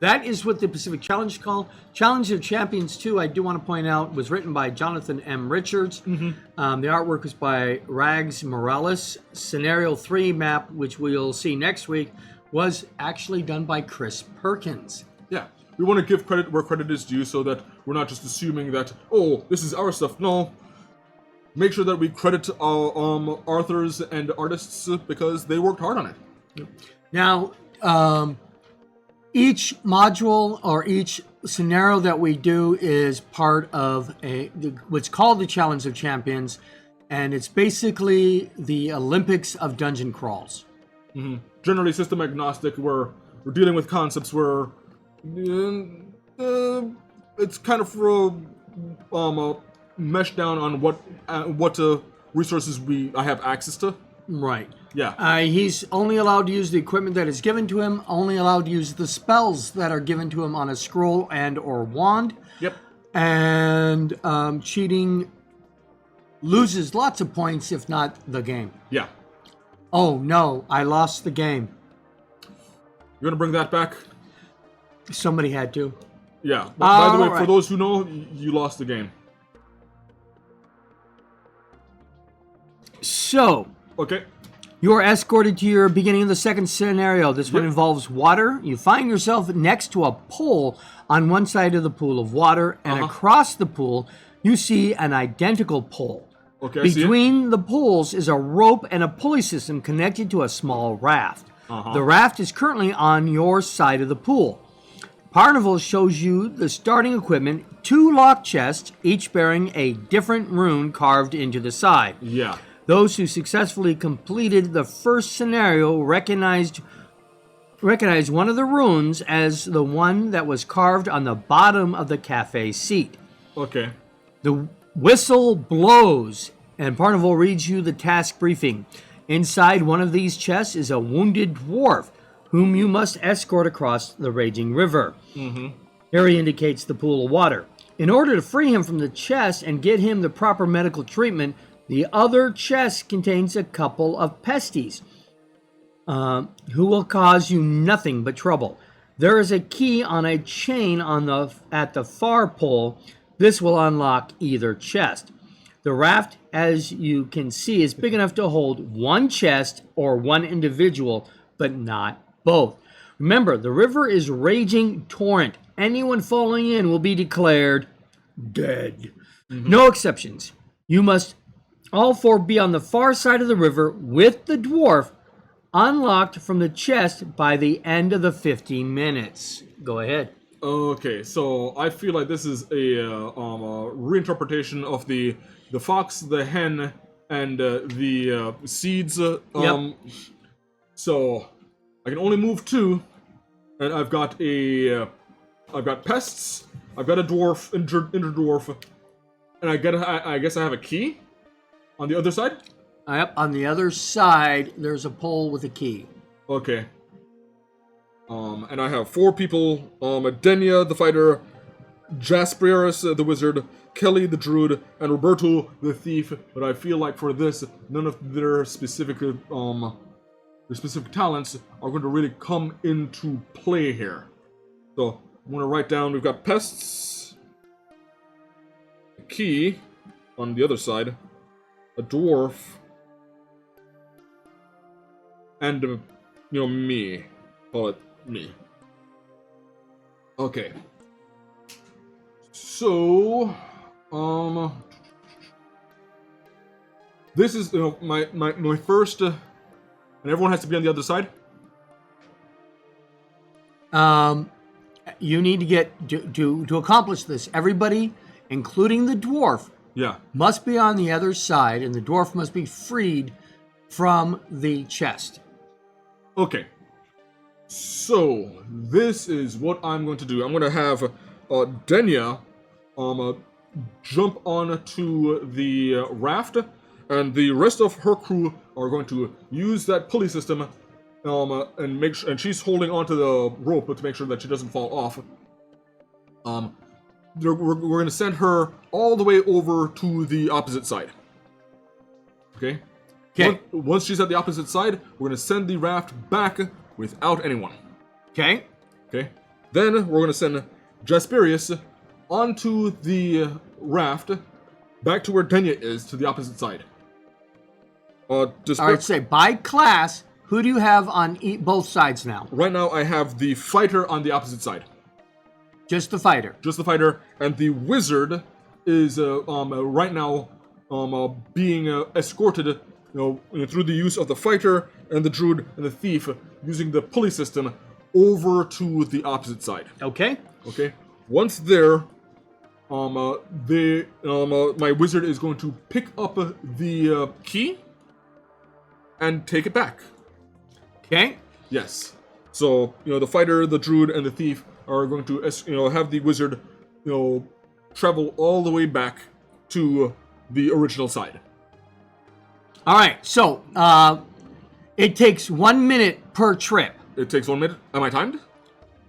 B: That is what the Pacific Challenge is called. Challenge of Champions 2, I do want to point out, was written by Jonathan M. Richards. The artwork was by Rags Morales. Scenario 3 map, which we'll see next week, was actually done by Chris Perkins.
A: Yeah, we want to give credit where credit is due so that we're not just assuming that, oh, this is our stuff. No, make sure that we credit authors and artists because they worked hard on it.
B: Now, each module or each scenario that we do is part of what's called the Challenge of Champions, and it's basically the Olympics of dungeon crawls.
A: Generally system agnostic, where we're dealing with concepts where it's kind of meshed down on what resources I have access to.
B: Right.
A: Yeah.
B: He's only allowed to use the equipment that is given to him, only allowed to use the spells that are given to him on a scroll and or wand.
A: Yep.
B: And cheating loses lots of points, if not the game.
A: Yeah.
B: Oh, no, I lost the game.
A: You want to bring that back?
B: Somebody had to.
A: Yeah. By the way,
B: right.
A: for those who know, you lost the game.
B: So,
A: okay.
B: You are escorted to your beginning of the second scenario. This one involves water. You find yourself next to a pool on one side of the pool of water, and across the pool, you see an identical pole.
A: Okay,
B: Between the poles is a rope and a pulley system connected to a small raft. The raft is currently on your side of the pool. Parnival shows you the starting equipment, 2 lock chests, each bearing a different rune carved into the side.
A: Yeah.
B: Those who successfully completed the first scenario recognized one of the runes as the one that was carved on the bottom of the cafe seat.
A: Okay.
B: The whistle blows, and Parnival reads you the task briefing. Inside one of these chests is a wounded dwarf, whom you must escort across the raging river. Here he indicates the pool of water. In order to free him from the chest and get him the proper medical treatment, the other chest contains a couple of pesties, who will cause you nothing but trouble. There is a key on a chain at the far pole. This will unlock either chest. The raft, as you can see, is big enough to hold one chest or one individual, but not both. Remember, the river is raging torrent. Anyone falling in will be declared dead. No exceptions. You must all 4 be on the far side of the river with the dwarf unlocked from the chest by the end of the 15 minutes. Go ahead.
A: Okay, so I feel like this is a reinterpretation of the fox, the hen, and the seeds. So I can only move 2, and I've got pests. I've got a dwarf, injured dwarf, and I guess I have a key on the other side.
B: Yep, on the other side, there's a pole with a key.
A: Okay. And I have 4 people, Denia, the fighter, Jasperius, the wizard, Kelly, the druid, and Roberto, the thief. But I feel like for this, none of their specific talents are going to really come into play here. So, I'm going to write down, we've got pests, a key on the other side, a dwarf, and, me. Call it me. Okay. So, This is my first, and everyone has to be on the other side.
B: You need to get to accomplish this. Everybody, including the dwarf,
A: Yeah.
B: must be on the other side, and the dwarf must be freed from the chest.
A: Okay. So this is what I'm going to do. I'm going to have Denya jump onto the raft, and the rest of her crew are going to use that pulley system, and she's holding onto the rope to make sure that she doesn't fall off. We're going to send her all the way over to the opposite side. Okay.
B: Okay.
A: Once she's at the opposite side, we're going to send the raft back without anyone.
B: Okay.
A: Okay. Then we're going to send Jasperius onto the raft back to where Denya is, to the opposite side.
B: All right, say, by class, who do you have on both sides now?
A: Right now, I have the fighter on the opposite side.
B: Just the fighter.
A: Just the fighter, and the wizard is right now being escorted, through the use of the fighter and the druid and the thief, using the pulley system over to the opposite side.
B: Okay.
A: Okay. Once there, my wizard is going to pick up the key and take it back.
B: Okay.
A: Yes. So the fighter, the druid, and the thief are going to have the wizard travel all the way back to the original side.
B: All right. So it takes 1 minute per trip.
A: It takes 1 minute. Am I timed?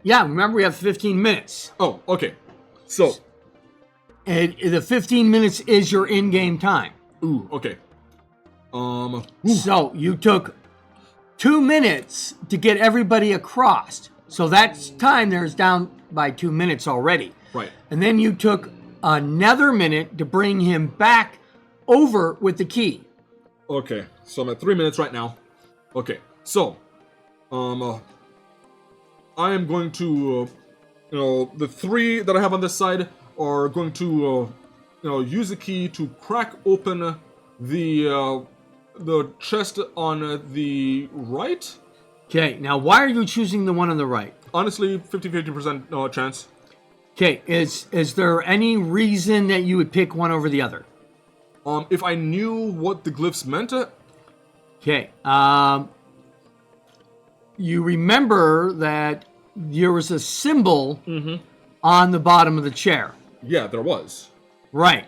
B: Yeah. Remember, we have 15 minutes.
A: Oh, okay. So.
B: And the 15 minutes is your in-game time.
A: Ooh. Okay.
B: So you took 2 minutes to get everybody across. So that time there is down by 2 minutes already.
A: Right.
B: And then you took another minute to bring him back over with the key.
A: Okay. So I'm at 3 minutes right now. Okay. So, I am going to, the three that I have on this side are going to, use the key to crack open the chest on the right.
B: Okay, now why are you choosing the one on the right?
A: Honestly, 50% chance.
B: Okay, is there any reason that you would pick one over the other?
A: If I knew what the glyphs meant.
B: Okay, you remember that there was a symbol on the bottom of the chair.
A: Yeah, there was.
B: Right.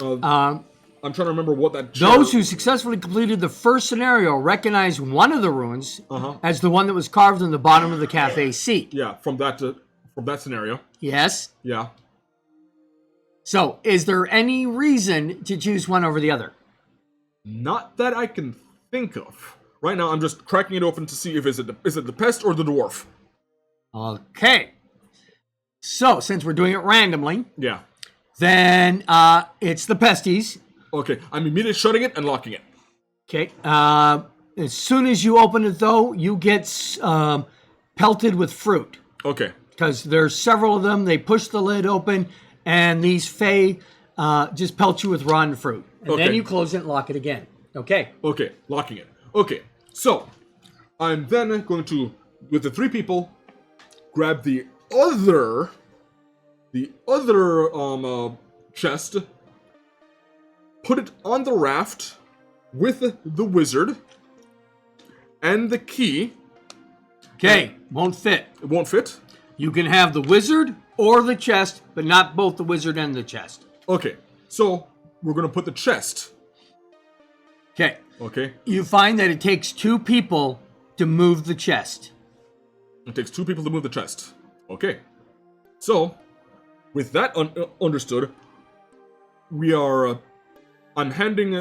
A: I'm trying to remember what that.
B: Those who successfully completed the first scenario recognize one of the runes as the one that was carved on the bottom of the cafe seat.
A: Yeah, from that scenario.
B: Yes.
A: Yeah.
B: So, is there any reason to choose one over the other?
A: Not that I can think of. Right now, I'm just cracking it open to see if is it the pest or the dwarf.
B: Okay. So, since we're doing it randomly,
A: Yeah.
B: then it's the pesties.
A: Okay, I'm immediately shutting it and locking it.
B: Okay. As soon as you open it, though, you get pelted with fruit.
A: Okay.
B: Because there's several of them. They push the lid open, and these fae just pelt you with rotten fruit. And then you close it and lock it again. Okay.
A: Okay, locking it. Okay, so I'm then going to, with the three people, grab the other chest, put it on the raft with the wizard and the key.
B: Okay, won't fit.
A: It won't fit?
B: You can have the wizard or the chest, but not both the wizard and the chest.
A: Okay, so we're going to put the chest.
B: Okay.
A: Okay.
B: You find that it takes 2 people to move the chest.
A: It takes 2 people to move the chest. Okay. So, with that understood, we are... I'm handing...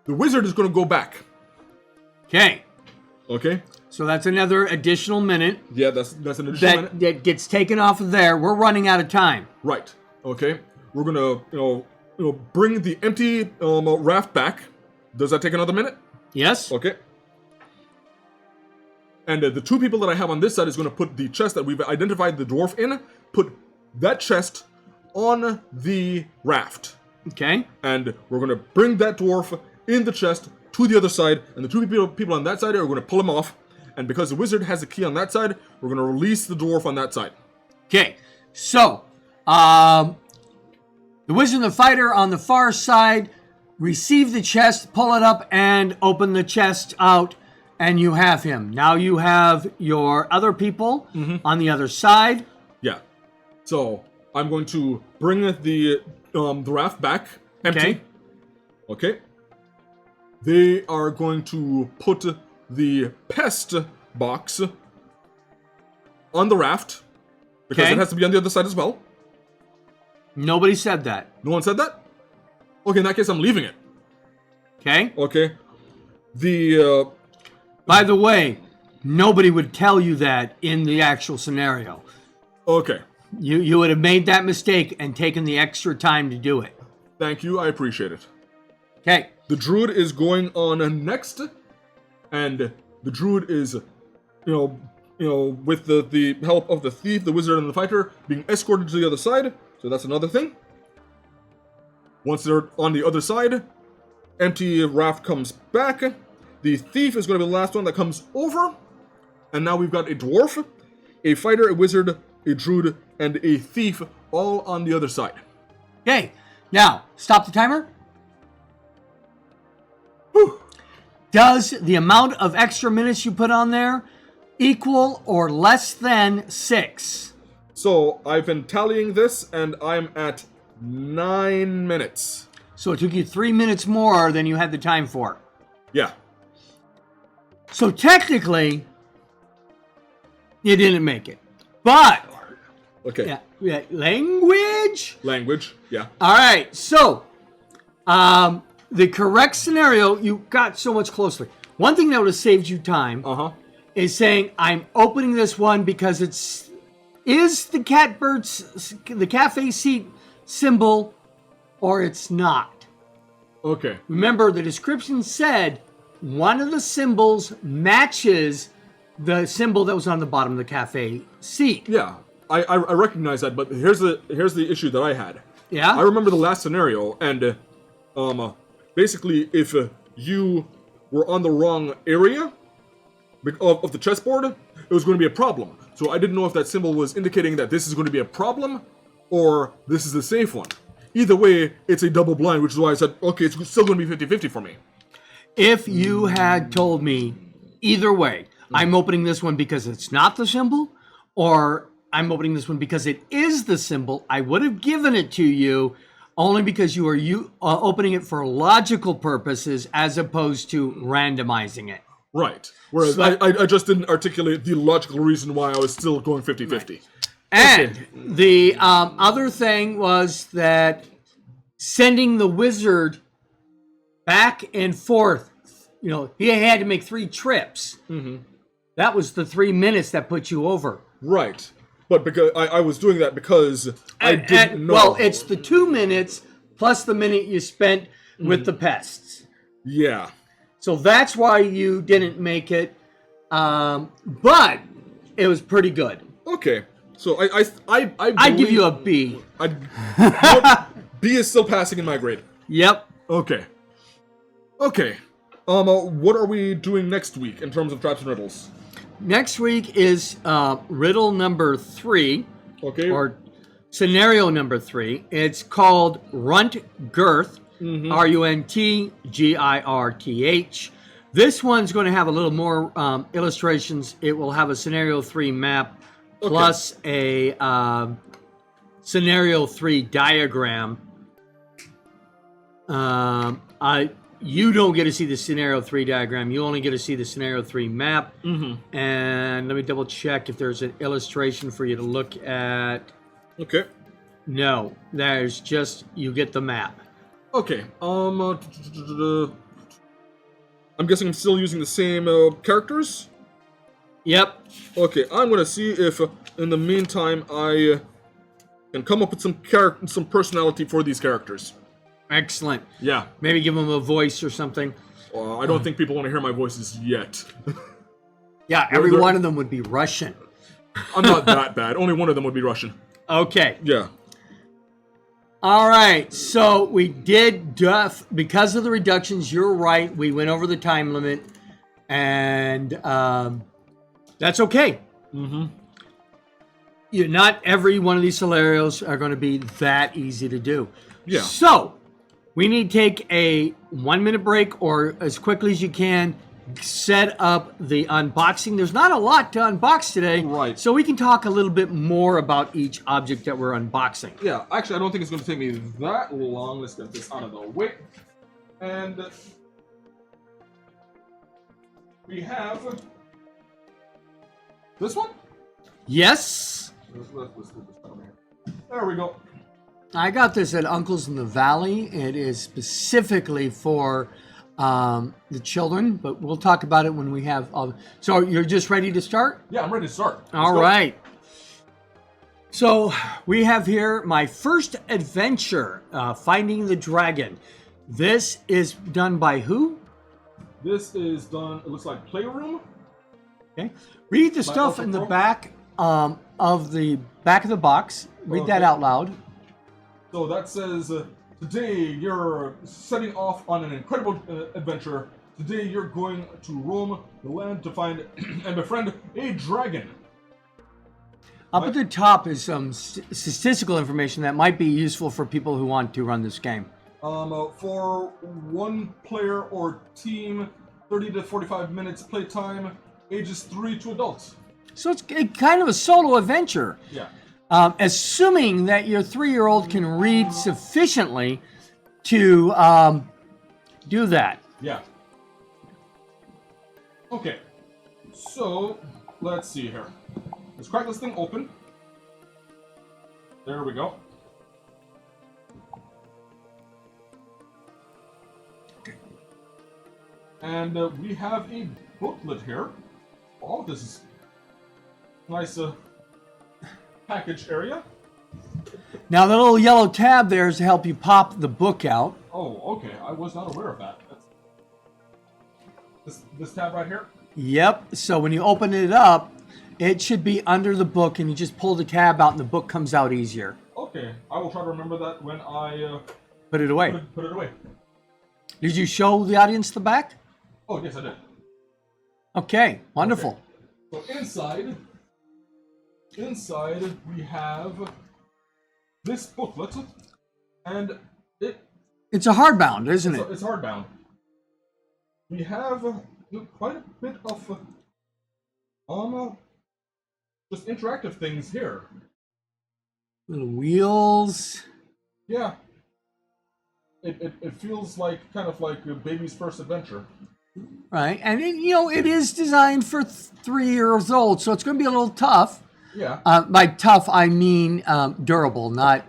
A: the wizard is going to go back.
B: Okay.
A: Okay.
B: So that's another additional minute.
A: Yeah, that's an additional minute.
B: That gets taken off of there. We're running out of time.
A: Right. Okay. We're gonna, bring the empty raft back. Does that take another minute?
B: Yes.
A: Okay. And the 2 people that I have on this side is going to put the chest that we've identified the dwarf in. Put that chest on the raft.
B: Okay.
A: And we're going to bring that dwarf in the chest to the other side, and the two people on that side are going to pull him off. And because the wizard has a key on that side, we're going to release the dwarf on that side.
B: Okay. So, the wizard and the fighter on the far side receive the chest, pull it up, and open the chest out, and you have him. Now you have your other people on the other side.
A: Yeah. So I'm going to bring the raft back empty. Okay. They are going to put the pest box on the raft because it has to be on the other side as well.
B: Nobody said that.
A: No one said that? Okay, in that case, I'm leaving it.
B: Okay.
A: Okay. The
B: By the way, nobody would tell you that in the actual scenario.
A: Okay.
B: You would have made that mistake and taken the extra time to do it.
A: Thank you. I appreciate it.
B: Okay.
A: The druid is going on next, and the druid is, with the help of the thief, the wizard, and the fighter, being escorted to the other side. So that's another thing. Once they're on the other side, empty raft comes back. The thief is going to be the last one that comes over. And now we've got a dwarf, a fighter, a wizard, a druid, and a thief all on the other side.
B: Okay. Now, stop the timer.
A: Whew.
B: Does the amount of extra minutes you put on there equal or less than 6?
A: So I've been tallying this, and I'm at 9 minutes.
B: So it took you 3 minutes more than you had the time for.
A: Yeah.
B: So technically, you didn't make it. But,
A: Okay.
B: yeah, language?
A: Language, yeah.
B: All right, so the correct scenario, you got so much closer. One thing that would have saved you time is saying, I'm opening this one because is the the cafe seat symbol or it's not.
A: Okay.
B: Remember, the description said one of the symbols matches the symbol that was on the bottom of the cafe seat.
A: Yeah, I recognize that, but here's the issue that I had.
B: Yeah?
A: I remember the last scenario, and basically, if you were on the wrong area of the chessboard, it was going to be a problem. So I didn't know if that symbol was indicating that this is going to be a problem, or this is a safe one. Either way, it's a double blind, which is why I said, okay, it's still going to be 50-50 for me.
B: If you had told me, either way, I'm opening this one because it's not the symbol, or I'm opening this one because it is the symbol, I would have given it to you only because you are opening it for logical purposes as opposed to randomizing it.
A: Right. Whereas so, I just didn't articulate the logical reason why I was still going 50-50.
B: Right. And the other thing was that sending the wizard back and forth, he had to make 3 trips. Mm-hmm. That was the 3 minutes that put you over.
A: Right. But because I was doing that because I didn't know.
B: Well, it's the 2 minutes plus the minute you spent with the pests.
A: Yeah.
B: So that's why you didn't make it. But it was pretty good.
A: Okay. So
B: I'd give you a B.
A: B is still passing in my grade.
B: Yep.
A: Okay. Okay. What are we doing next week in terms of traps and riddles?
B: Next week is riddle number 3.
A: Okay.
B: Or scenario number 3. It's called Runt Girth. Mm-hmm. RUNTGIRTH. This one's going to have a little more illustrations. It will have a scenario 3 map plus a scenario 3 diagram. You don't get to see the scenario 3 diagram. You only get to see the scenario 3 map. Mm-hmm. And let me double check if there's an illustration for you to look at.
A: Okay.
B: No, there's just, you get the map.
A: Okay. I'm guessing I'm still using the same characters?
B: Yep.
A: Okay, I'm going to see if in the meantime I can come up with some personality for these characters.
B: Excellent.
A: Yeah.
B: Maybe give them a voice or something.
A: I don't think people want to hear my voices yet.
B: Yeah, every one of them would be Russian.
A: I'm not that bad. Only one of them would be Russian.
B: Okay.
A: Yeah.
B: All right, so we did because of the reductions. You're right. We went over the time limit, and that's okay. Not every one of these scenarios are going to be that easy to do.
A: Yeah.
B: So we need to take a 1 minute break, or as quickly as you can, set up the unboxing. There's not a lot to unbox today,
A: Right.
B: so we can talk a little bit more about each object that we're unboxing.
A: Yeah, actually, I don't think it's going to take me that long. Let's get this out of the way. And we have this one.
B: Yes,
A: Let's put this over here. There we go.
B: I got this at Uncle's in the Valley. It is specifically for the children, but we'll talk about it when we have all. So you're just ready to start?
A: Yeah, I'm ready to start.
B: All right. So we have here my first adventure, Finding the Dragon. This is done by who?
A: This is done, it looks like Playroom.
B: Okay. Read the
A: By
B: stuff
A: Alpha
B: in the
A: Pro?
B: back of the box. Read that
A: Okay.
B: out loud.
A: So that says, today you're setting off on an incredible adventure. Today you're going to roam the land to find and befriend a dragon.
B: Up at the top is some statistical information that might be useful for people who want to run this game.
A: For one player or team, 30 to 45 minutes playtime, ages 3 to adults.
B: So it's kind of a solo adventure.
A: Yeah.
B: Assuming that your 3-year-old can read sufficiently to do that.
A: Yeah. Okay. So, let's see here. Let's crack this thing open. There we go. And we have a booklet here. Oh, this is nice package area.
B: Now the little yellow tab there is to help you pop the book out.
A: Oh, okay. I was not aware of that. This tab right here?
B: Yep. So when you open it up, it should be under the book, and you just pull the tab out and the book comes out easier.
A: Okay. I will try to remember that when I
B: Put it away.
A: put it away.
B: Did you show the audience the back?
A: Oh, yes, I did.
B: Okay. Wonderful.
A: Okay. So inside we have this booklet, and
B: It's a hardbound, isn't it?
A: it's hardbound. We have quite a bit of just interactive things here.
B: Little wheels.
A: Yeah. It feels like kind of like a baby's first adventure.
B: Right. And it is designed for 3 years old, so it's going to be a little tough.
A: Yeah.
B: By tough, I mean durable, not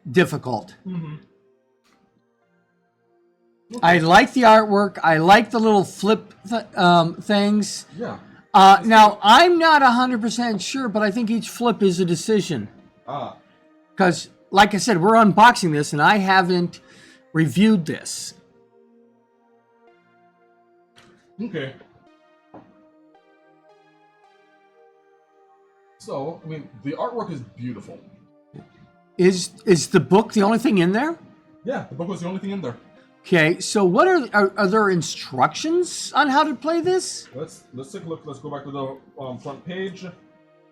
B: difficult.
A: Mm-hmm.
B: I like the artwork. I like the little flip things.
A: Yeah.
B: Now, I'm not 100% sure, but I think each flip is a decision.
A: Ah.
B: Because, like I said, we're unboxing this, and I haven't reviewed this.
A: Okay. So, I mean, the artwork is beautiful.
B: Is the book the only thing in there?
A: Yeah, the book was the only thing in there.
B: Okay, so what are there instructions on how to play this?
A: Let's take a look. Let's go back to the front page.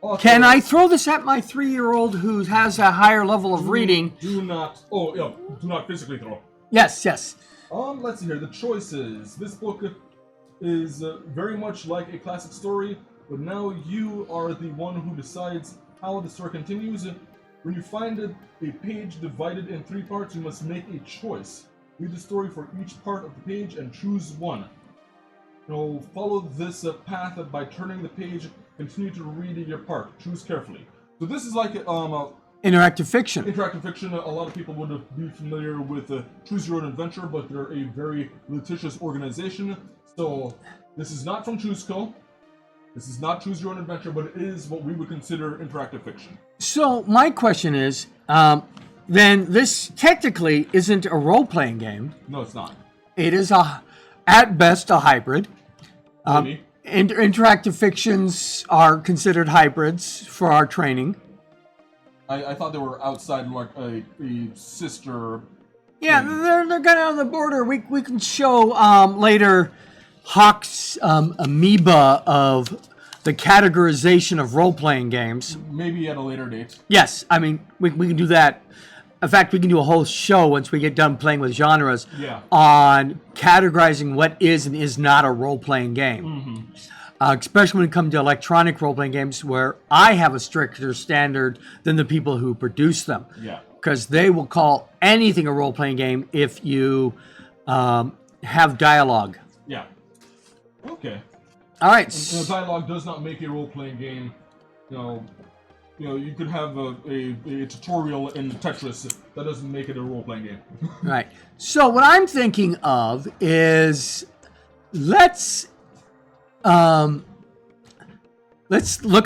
A: Oh,
B: Can I throw this at my 3-year-old who has a higher level of reading?
A: Do not. Oh, yeah. Do not physically throw.
B: Yes, yes.
A: Let's see here. The choices. This book is very much like a classic story, but now you are the one who decides how the story continues. When you find a page divided in 3 parts, you must make a choice. Read the story for each part of the page and choose one. Follow this path by turning the page. Continue to read your part. Choose carefully. So this is like
B: Interactive fiction.
A: interactive fiction. A lot of people would be familiar with Choose Your Own Adventure, but they're a very litigious organization. So this is not from ChooseCo. This is not Choose Your Own Adventure, but it is what we would consider interactive fiction.
B: So my question is, then this technically isn't a role-playing game.
A: No, it's not.
B: It is at best a hybrid.
A: Maybe.
B: Interactive fictions are considered hybrids for our training.
A: I thought they were outside like a sister.
B: Yeah, they're kind of on the border. We can show later Hawk's amoeba of the categorization of role-playing games.
A: Maybe at a later date.
B: Yes, I mean, we can do that. In fact, we can do a whole show once we get done playing with genres on categorizing what is and is not a role-playing game. Especially when it comes to electronic role-playing games where I have a stricter standard than the people who produce them.
A: Yeah.
B: Because they will call anything a role-playing game if you have dialogue.
A: Yeah. Okay.
B: All right.
A: Dialogue does not make a role-playing game. You could have a tutorial in Tetris. That doesn't make it a role-playing game.
B: Right. So what I'm thinking of is let's look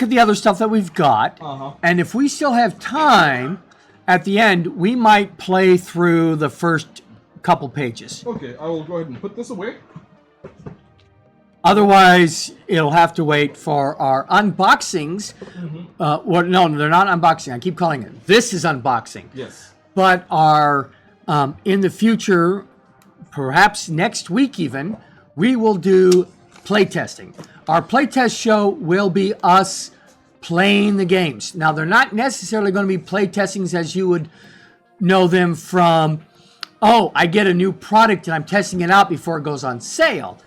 B: at the other stuff that we've got, and if we still have time at the end, we might play through the first couple pages.
A: Okay, I will go ahead and put this away.
B: Otherwise, it'll have to wait for our unboxings. Well, no, they're not unboxing. I keep calling it. This is unboxing.
A: Yes.
B: But our in the future, perhaps next week even, we will do playtesting. Our playtest show will be us playing the games. Now, they're not necessarily going to be playtestings as you would know them from, oh, I get a new product and I'm testing it out before it goes on sale.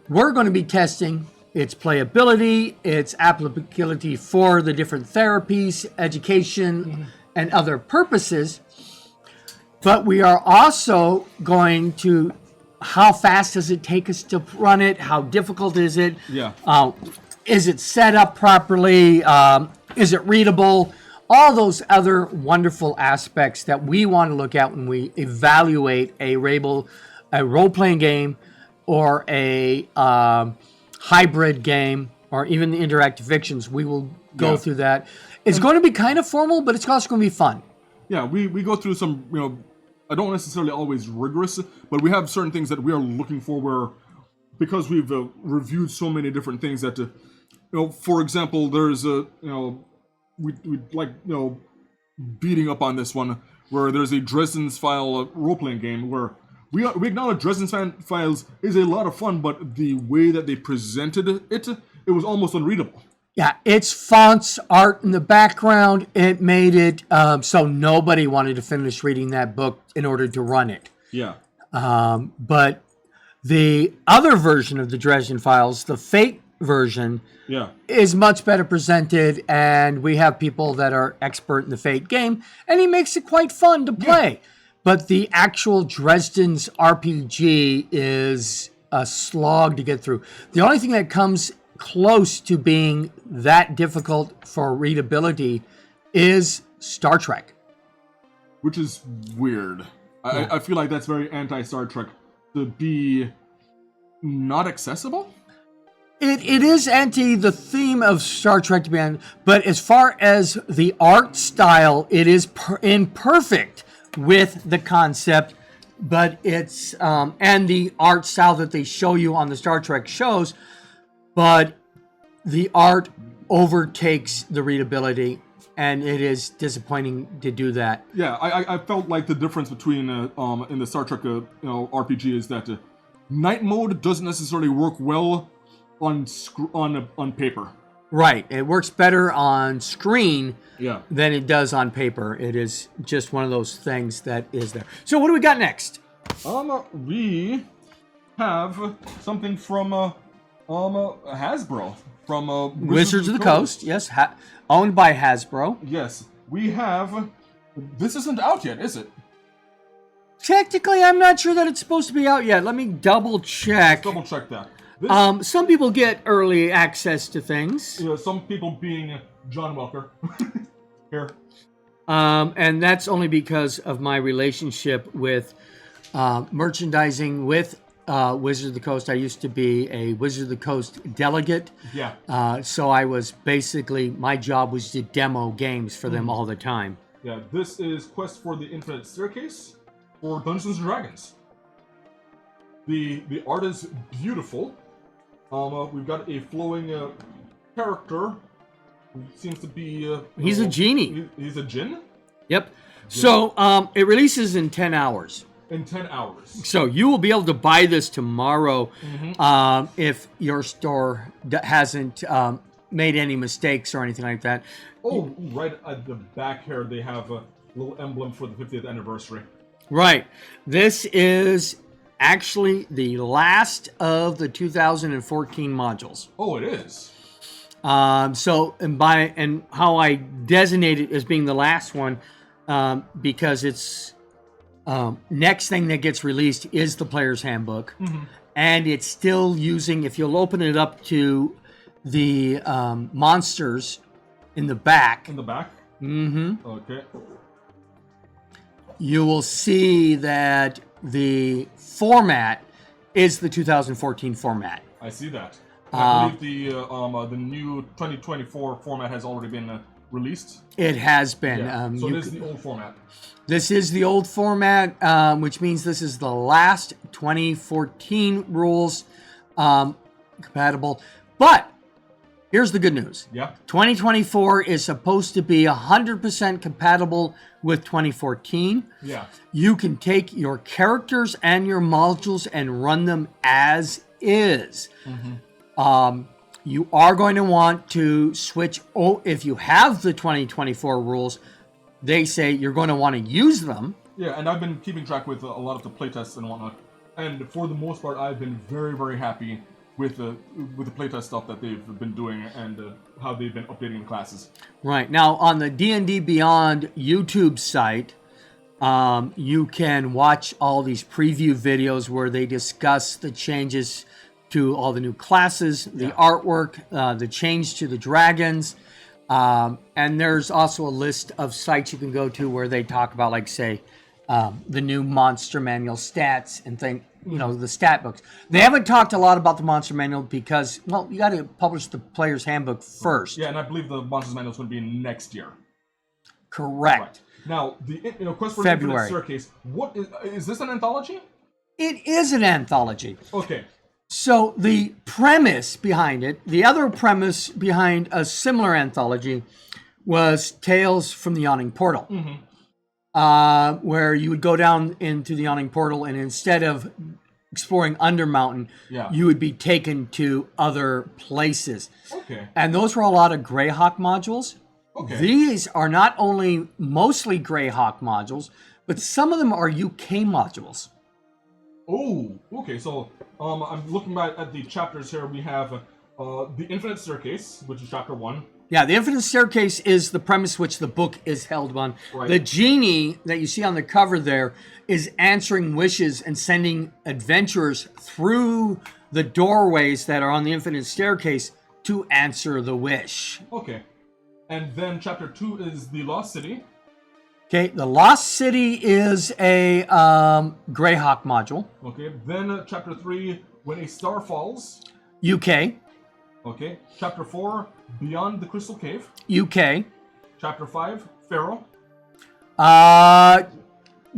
B: We're going to be testing its playability, its applicability for the different therapies, education, and other purposes. But we are also going to, how fast does it take us to run it? How difficult is it?
A: Yeah.
B: Is it set up properly? Is it readable? All those other wonderful aspects that we want to look at when we evaluate a role-playing game or a hybrid game or even the interactive fictions. We will go through that. It's going to be kind of formal, but it's also going to be fun.
A: Yeah, we go through some, I don't necessarily always rigorous, but we have certain things that we are looking for where, because we've reviewed so many different things that, for example, there's a, we like, beating up on this one, where there's a Dresden's File role-playing game where we acknowledge Dresden's Files is a lot of fun, but the way that they presented it was almost unreadable.
B: Yeah, it's fonts, art in the background. It made it so nobody wanted to finish reading that book in order to run it.
A: Yeah.
B: But the other version of the Dresden Files, the Fate version, is much better presented, and we have people that are expert in the Fate game, and he makes it quite fun to play. Yeah. But the actual Dresden's RPG is a slog to get through. The only thing that comes close to being that difficult for readability is Star Trek.
A: Which is weird. Yeah. I feel like that's very anti-Star Trek to be not accessible.
B: It is anti the theme of Star Trek to be, but as far as the art style, it is imperfect with the concept, but it's and the art style that they show you on the Star Trek shows, but the art overtakes the readability, and it is disappointing to do that.
A: Yeah, I felt like the difference between in the Star Trek RPG is that night mode doesn't necessarily work well on paper.
B: Right, it works better on screen than it does on paper. It is just one of those things that is there. So what do we got next?
A: We have something from Hasbro. From
B: Wizards of the Coast, yes, owned by Hasbro.
A: Yes, we have. This isn't out yet, is it?
B: Technically, I'm not sure that it's supposed to be out yet. Let me double check.
A: Double check that.
B: Some people get early access to things.
A: Yeah, some people being John Welker. Here.
B: And that's only because of my relationship with merchandising with Wizards of the Coast. I used to be a Wizards of the Coast delegate.
A: Yeah.
B: So I was basically, my job was to demo games for them all the time.
A: Yeah, this is Quest for the Infinite Staircase for Dungeons & Dragons. The art is beautiful. We've got a flowing character Seems to be.
B: He's a genie.
A: He's a djinn?
B: Yep. So it releases in 10 hours.
A: In 10 hours.
B: So you will be able to buy this tomorrow if your store hasn't made any mistakes or anything like that.
A: Oh, right at the back here, they have a little emblem for the 50th anniversary.
B: Right. This is actually the last of the 2014 modules.
A: Oh, it is.
B: So, and how I designate it as being the last one, because it's next thing that gets released is the player's handbook, and it's still using. If you'll open it up to the monsters in the back.
A: In the back. Okay.
B: You will see that the format is the 2014 format.
A: I see that. I believe the new 2024 format has already been released.
B: It has been.
A: Yeah. So this is the old format.
B: This is the old format, which means this is the last 2014 rules compatible. But here's the good news.
A: Yeah.
B: 2024 is supposed to be 100% compatible with 2014.
A: Yeah.
B: You can take your characters and your modules and run them as is. You are going to want to switch. If you have the 2024 rules, they say you're going to want to use them.
A: Yeah, and I've been keeping track with a lot of the playtests and whatnot. And for the most part, I've been very, very happy with the playtest stuff that they've been doing and how they've been updating the classes.
B: Right. Now, on the D&D Beyond YouTube site, you can watch all these preview videos where they discuss the changes to all the new classes, the artwork, the change to the dragons. And there's also a list of sites you can go to where they talk about, like, say, the new monster manual stats and the stat books. They haven't talked a lot about the monster manual because, well, you got to publish the player's handbook first.
A: Yeah, and I believe the monsters manual is going to be next year.
B: Correct.
A: Right. Now, the Quest for
B: February.
A: the Infinite Staircase, what is this an anthology?
B: It is an anthology.
A: Okay.
B: So the premise behind it, the other premise behind a similar anthology was Tales from the Yawning Portal, where you would go down into the Yawning Portal and instead of exploring Undermountain, you would be taken to other places.
A: Okay.
B: And those were a lot of Greyhawk modules.
A: Okay.
B: These are not only mostly Greyhawk modules, but some of them are UK modules.
A: Oh, okay. So I'm looking at the chapters here. We have the Infinite Staircase, which is chapter 1.
B: Yeah, the Infinite Staircase is the premise which the book is held on.
A: Right.
B: The genie that you see on the cover there is answering wishes and sending adventurers through the doorways that are on the Infinite Staircase to answer the wish.
A: Okay. And then chapter 2 is the Lost City.
B: Okay, the Lost City is a Greyhawk module.
A: Okay. Then chapter 3, When a Star Falls.
B: UK.
A: Okay. Chapter 4, Beyond the Crystal Cave.
B: UK.
A: Chapter 5, Pharaoh.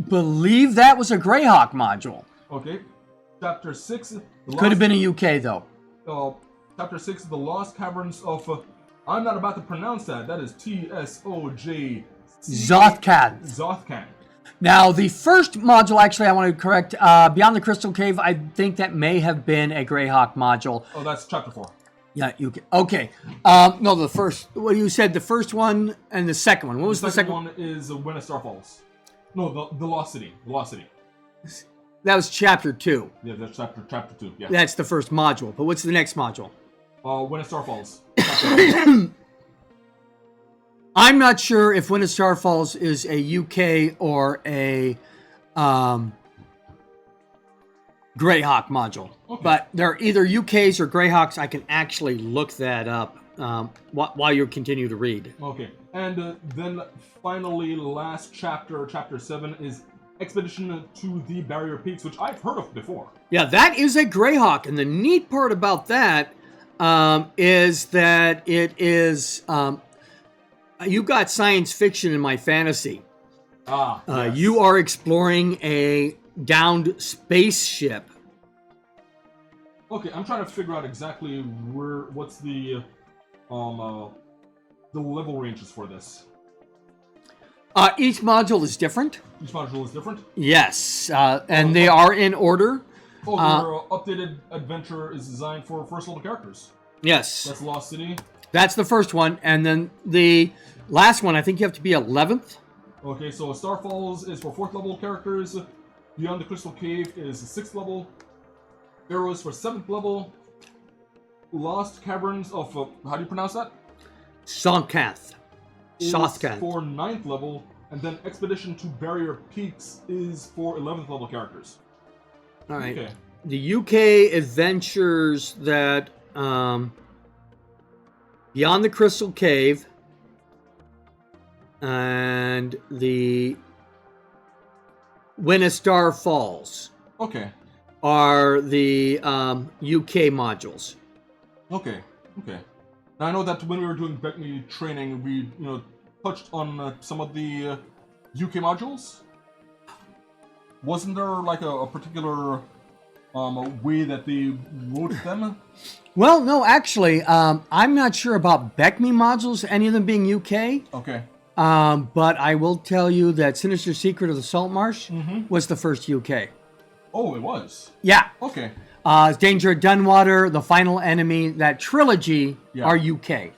B: Believe that was a Greyhawk module.
A: Okay. Chapter 6.
B: Could have been a UK though.
A: Chapter 6, The Lost Caverns of... I'm not about to pronounce that. That is Tsoj...
B: Zothkan.
A: Zothkan.
B: Now, the first module, actually, I want to correct. Beyond the Crystal Cave, I think that may have been a Greyhawk module.
A: Oh, that's chapter 4.
B: Yeah, you can. Okay. No, the first. What you said, the first one and the second one. What was the second
A: one? Is When a Star Falls. No, the Lost City. The Lost City.
B: That was chapter 2.
A: Yeah, that's chapter 2. Yeah.
B: That's the first module. But what's the next module?
A: When a Star Falls.
B: I'm not sure if When a Star Falls is a UK or a Greyhawk module. Okay. But they're either UKs or Greyhawks. I can actually look that up while you continue to read.
A: Okay. And then finally, last chapter, chapter 7, is Expedition to the Barrier Peaks, which I've heard of before.
B: Yeah, that is a Greyhawk. And the neat part about that is that it is... you got science fiction in my fantasy.
A: Yes.
B: You are exploring a downed spaceship.
A: Okay, I'm trying to figure out exactly what's the the level ranges for this?
B: Each module is different.
A: Each module is different?
B: Yes, and they are in order.
A: Oh, their updated adventure is designed for first level characters.
B: Yes.
A: That's Lost City.
B: That's the first one, and then the last one, I think you have to be 11th.
A: Okay, so Star Falls is for 4th level characters. Beyond the Crystal Cave is 6th level. Arrows for 7th level. Lost Caverns of, how do you pronounce that?
B: Songkath.
A: Is
B: Sothkath.
A: for 9th level. And then Expedition to Barrier Peaks is for 11th level characters.
B: All right.
A: Okay.
B: The UK adventures that Beyond the Crystal Cave and the When a Star Falls
A: Okay.
B: are the UK modules.
A: Okay. Now I know that when we were doing Beckney training, we touched on some of the UK modules. Wasn't there like a particular way that they wrote them?
B: Well, no, actually, I'm not sure about Beckme modules, any of them being UK.
A: Okay.
B: But I will tell you that Sinister Secret of the Salt Marsh was the first UK.
A: Oh, it was?
B: Yeah.
A: Okay.
B: Danger at Dunwater, The Final Enemy, that trilogy are UK.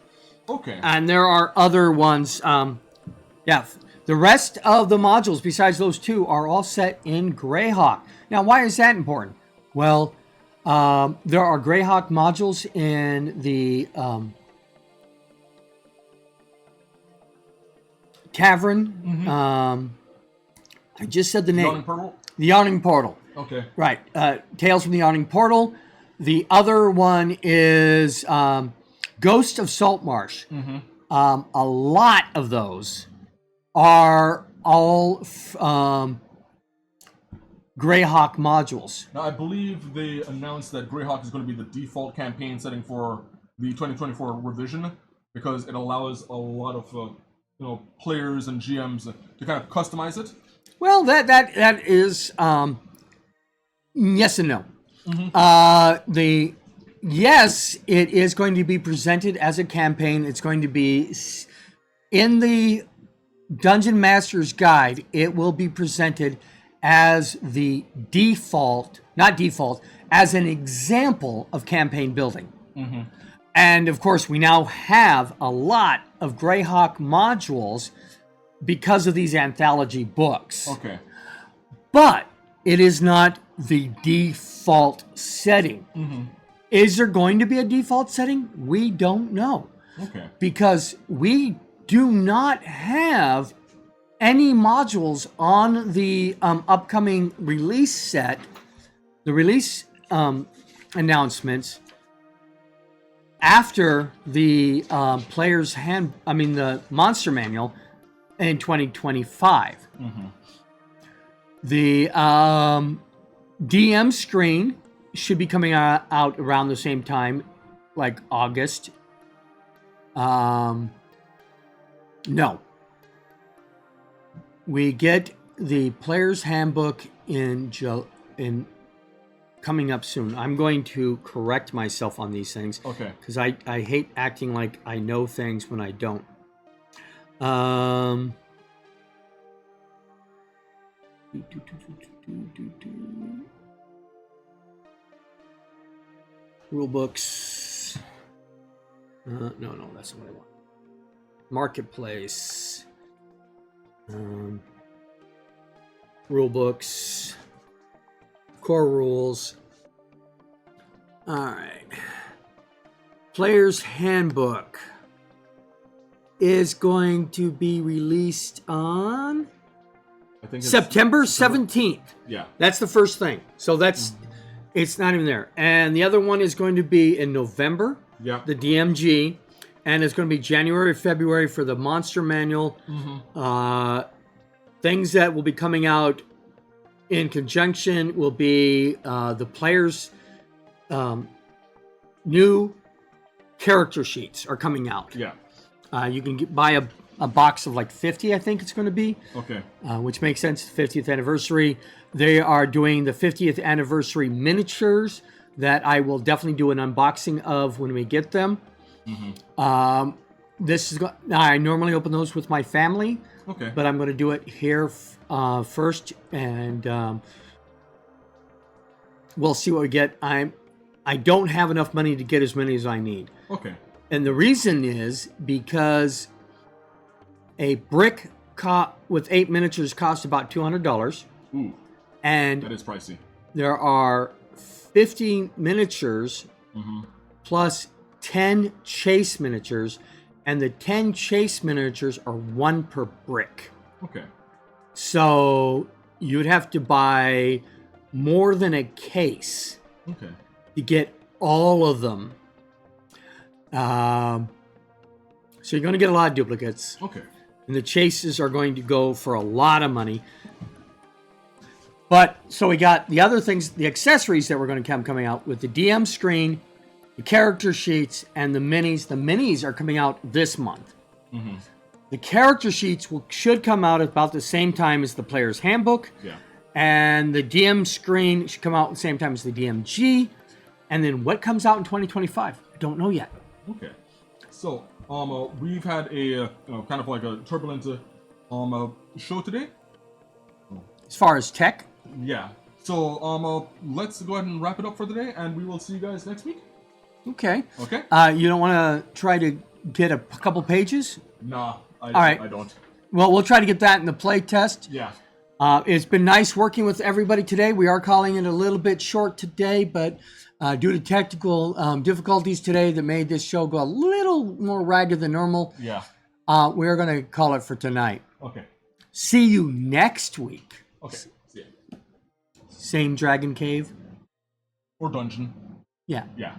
A: Okay.
B: And there are other ones. The rest of the modules, besides those two, are all set in Greyhawk. Now, why is that important? Well, there are Greyhawk modules in the Cavern. I just said the name.
A: Yawning Portal?
B: The Yawning Portal.
A: Okay.
B: Right. Tales from the Yawning Portal. The other one is Ghost of Saltmarsh. A lot of those are all Greyhawk modules.
A: Now, I believe they announced that Greyhawk is going to be the default campaign setting for the 2024 revision because it allows a lot of players and GMs to kind of customize it.
B: Well, that is yes and no. Yes, it is going to be presented as a campaign. It's going to be in the Dungeon Master's Guide. It will be presented as the default, not default, as an example of campaign building. And of course, we now have a lot of Greyhawk modules because of these anthology books.
A: Okay.
B: But it is not the default setting. Is there going to be a default setting? We don't know.
A: Okay.
B: Because we do not have any modules on the upcoming release set, the release announcements after the the Monster Manual in 2025. The DM screen should be coming out around the same time, like August. No. We get the Player's Handbook in coming up soon. I'm going to correct myself on these things.
A: Okay.
B: Because I hate acting like I know things when I don't. Rule books. No, that's not what I want. Marketplace. Rule books. Core rules. All right. Player's Handbook is going to be released on
A: I think it's
B: September 17th.
A: Yeah.
B: That's the first thing. So that's it's not even there. And the other one is going to be in November.
A: Yeah.
B: The DMG. And it's going to be January, February for the Monster Manual. Things that will be coming out in conjunction will be the players' new character sheets are coming out.
A: Yeah.
B: You can buy a box of like 50, I think it's going to be.
A: Okay.
B: Which makes sense, 50th anniversary. They are doing the 50th anniversary miniatures that I will definitely do an unboxing of when we get them. I normally open those with my family,
A: Okay.
B: but I'm going to do it here first, and we'll see what we get. I don't have enough money to get as many as I need.
A: Okay.
B: And the reason is because a brick with 8 miniatures costs about $200.
A: Ooh,
B: And
A: that is pricey.
B: there are 50 miniatures plus 10 chase miniatures, and the 10 chase miniatures are 1 per brick.
A: Okay.
B: So you'd have to buy more than a case
A: Okay.
B: to get all of them. So you're going to get a lot of duplicates.
A: Okay.
B: And the chases are going to go for a lot of money. But so we got the other things, the accessories that we're going to come coming out with the DM screen, the character sheets, and the minis. The minis are coming out this month. The character sheets should come out at about the same time as the player's handbook.
A: Yeah.
B: And the DM screen should come out at the same time as the DMG. And then what comes out in 2025? I don't know yet.
A: Okay. So, we've had a kind of like a turbulent show today.
B: As far as tech,
A: Yeah. So, let's go ahead and wrap it up for the day, and we will see you guys next week.
B: okay.
A: Okay?
B: You don't want to try to get a couple pages?
A: Nah,
B: right.
A: I don't.
B: Well, we'll try to get that in the play test.
A: Yeah.
B: It's been nice working with everybody today. We are calling it a little bit short today, but due to technical difficulties today that made this show go a little more ragged than normal,
A: Yeah.
B: we're going to call it for tonight.
A: Okay.
B: See you next week.
A: Okay. See ya.
B: Same Dragon Cave.
A: Or dungeon.
B: Yeah.
A: Yeah.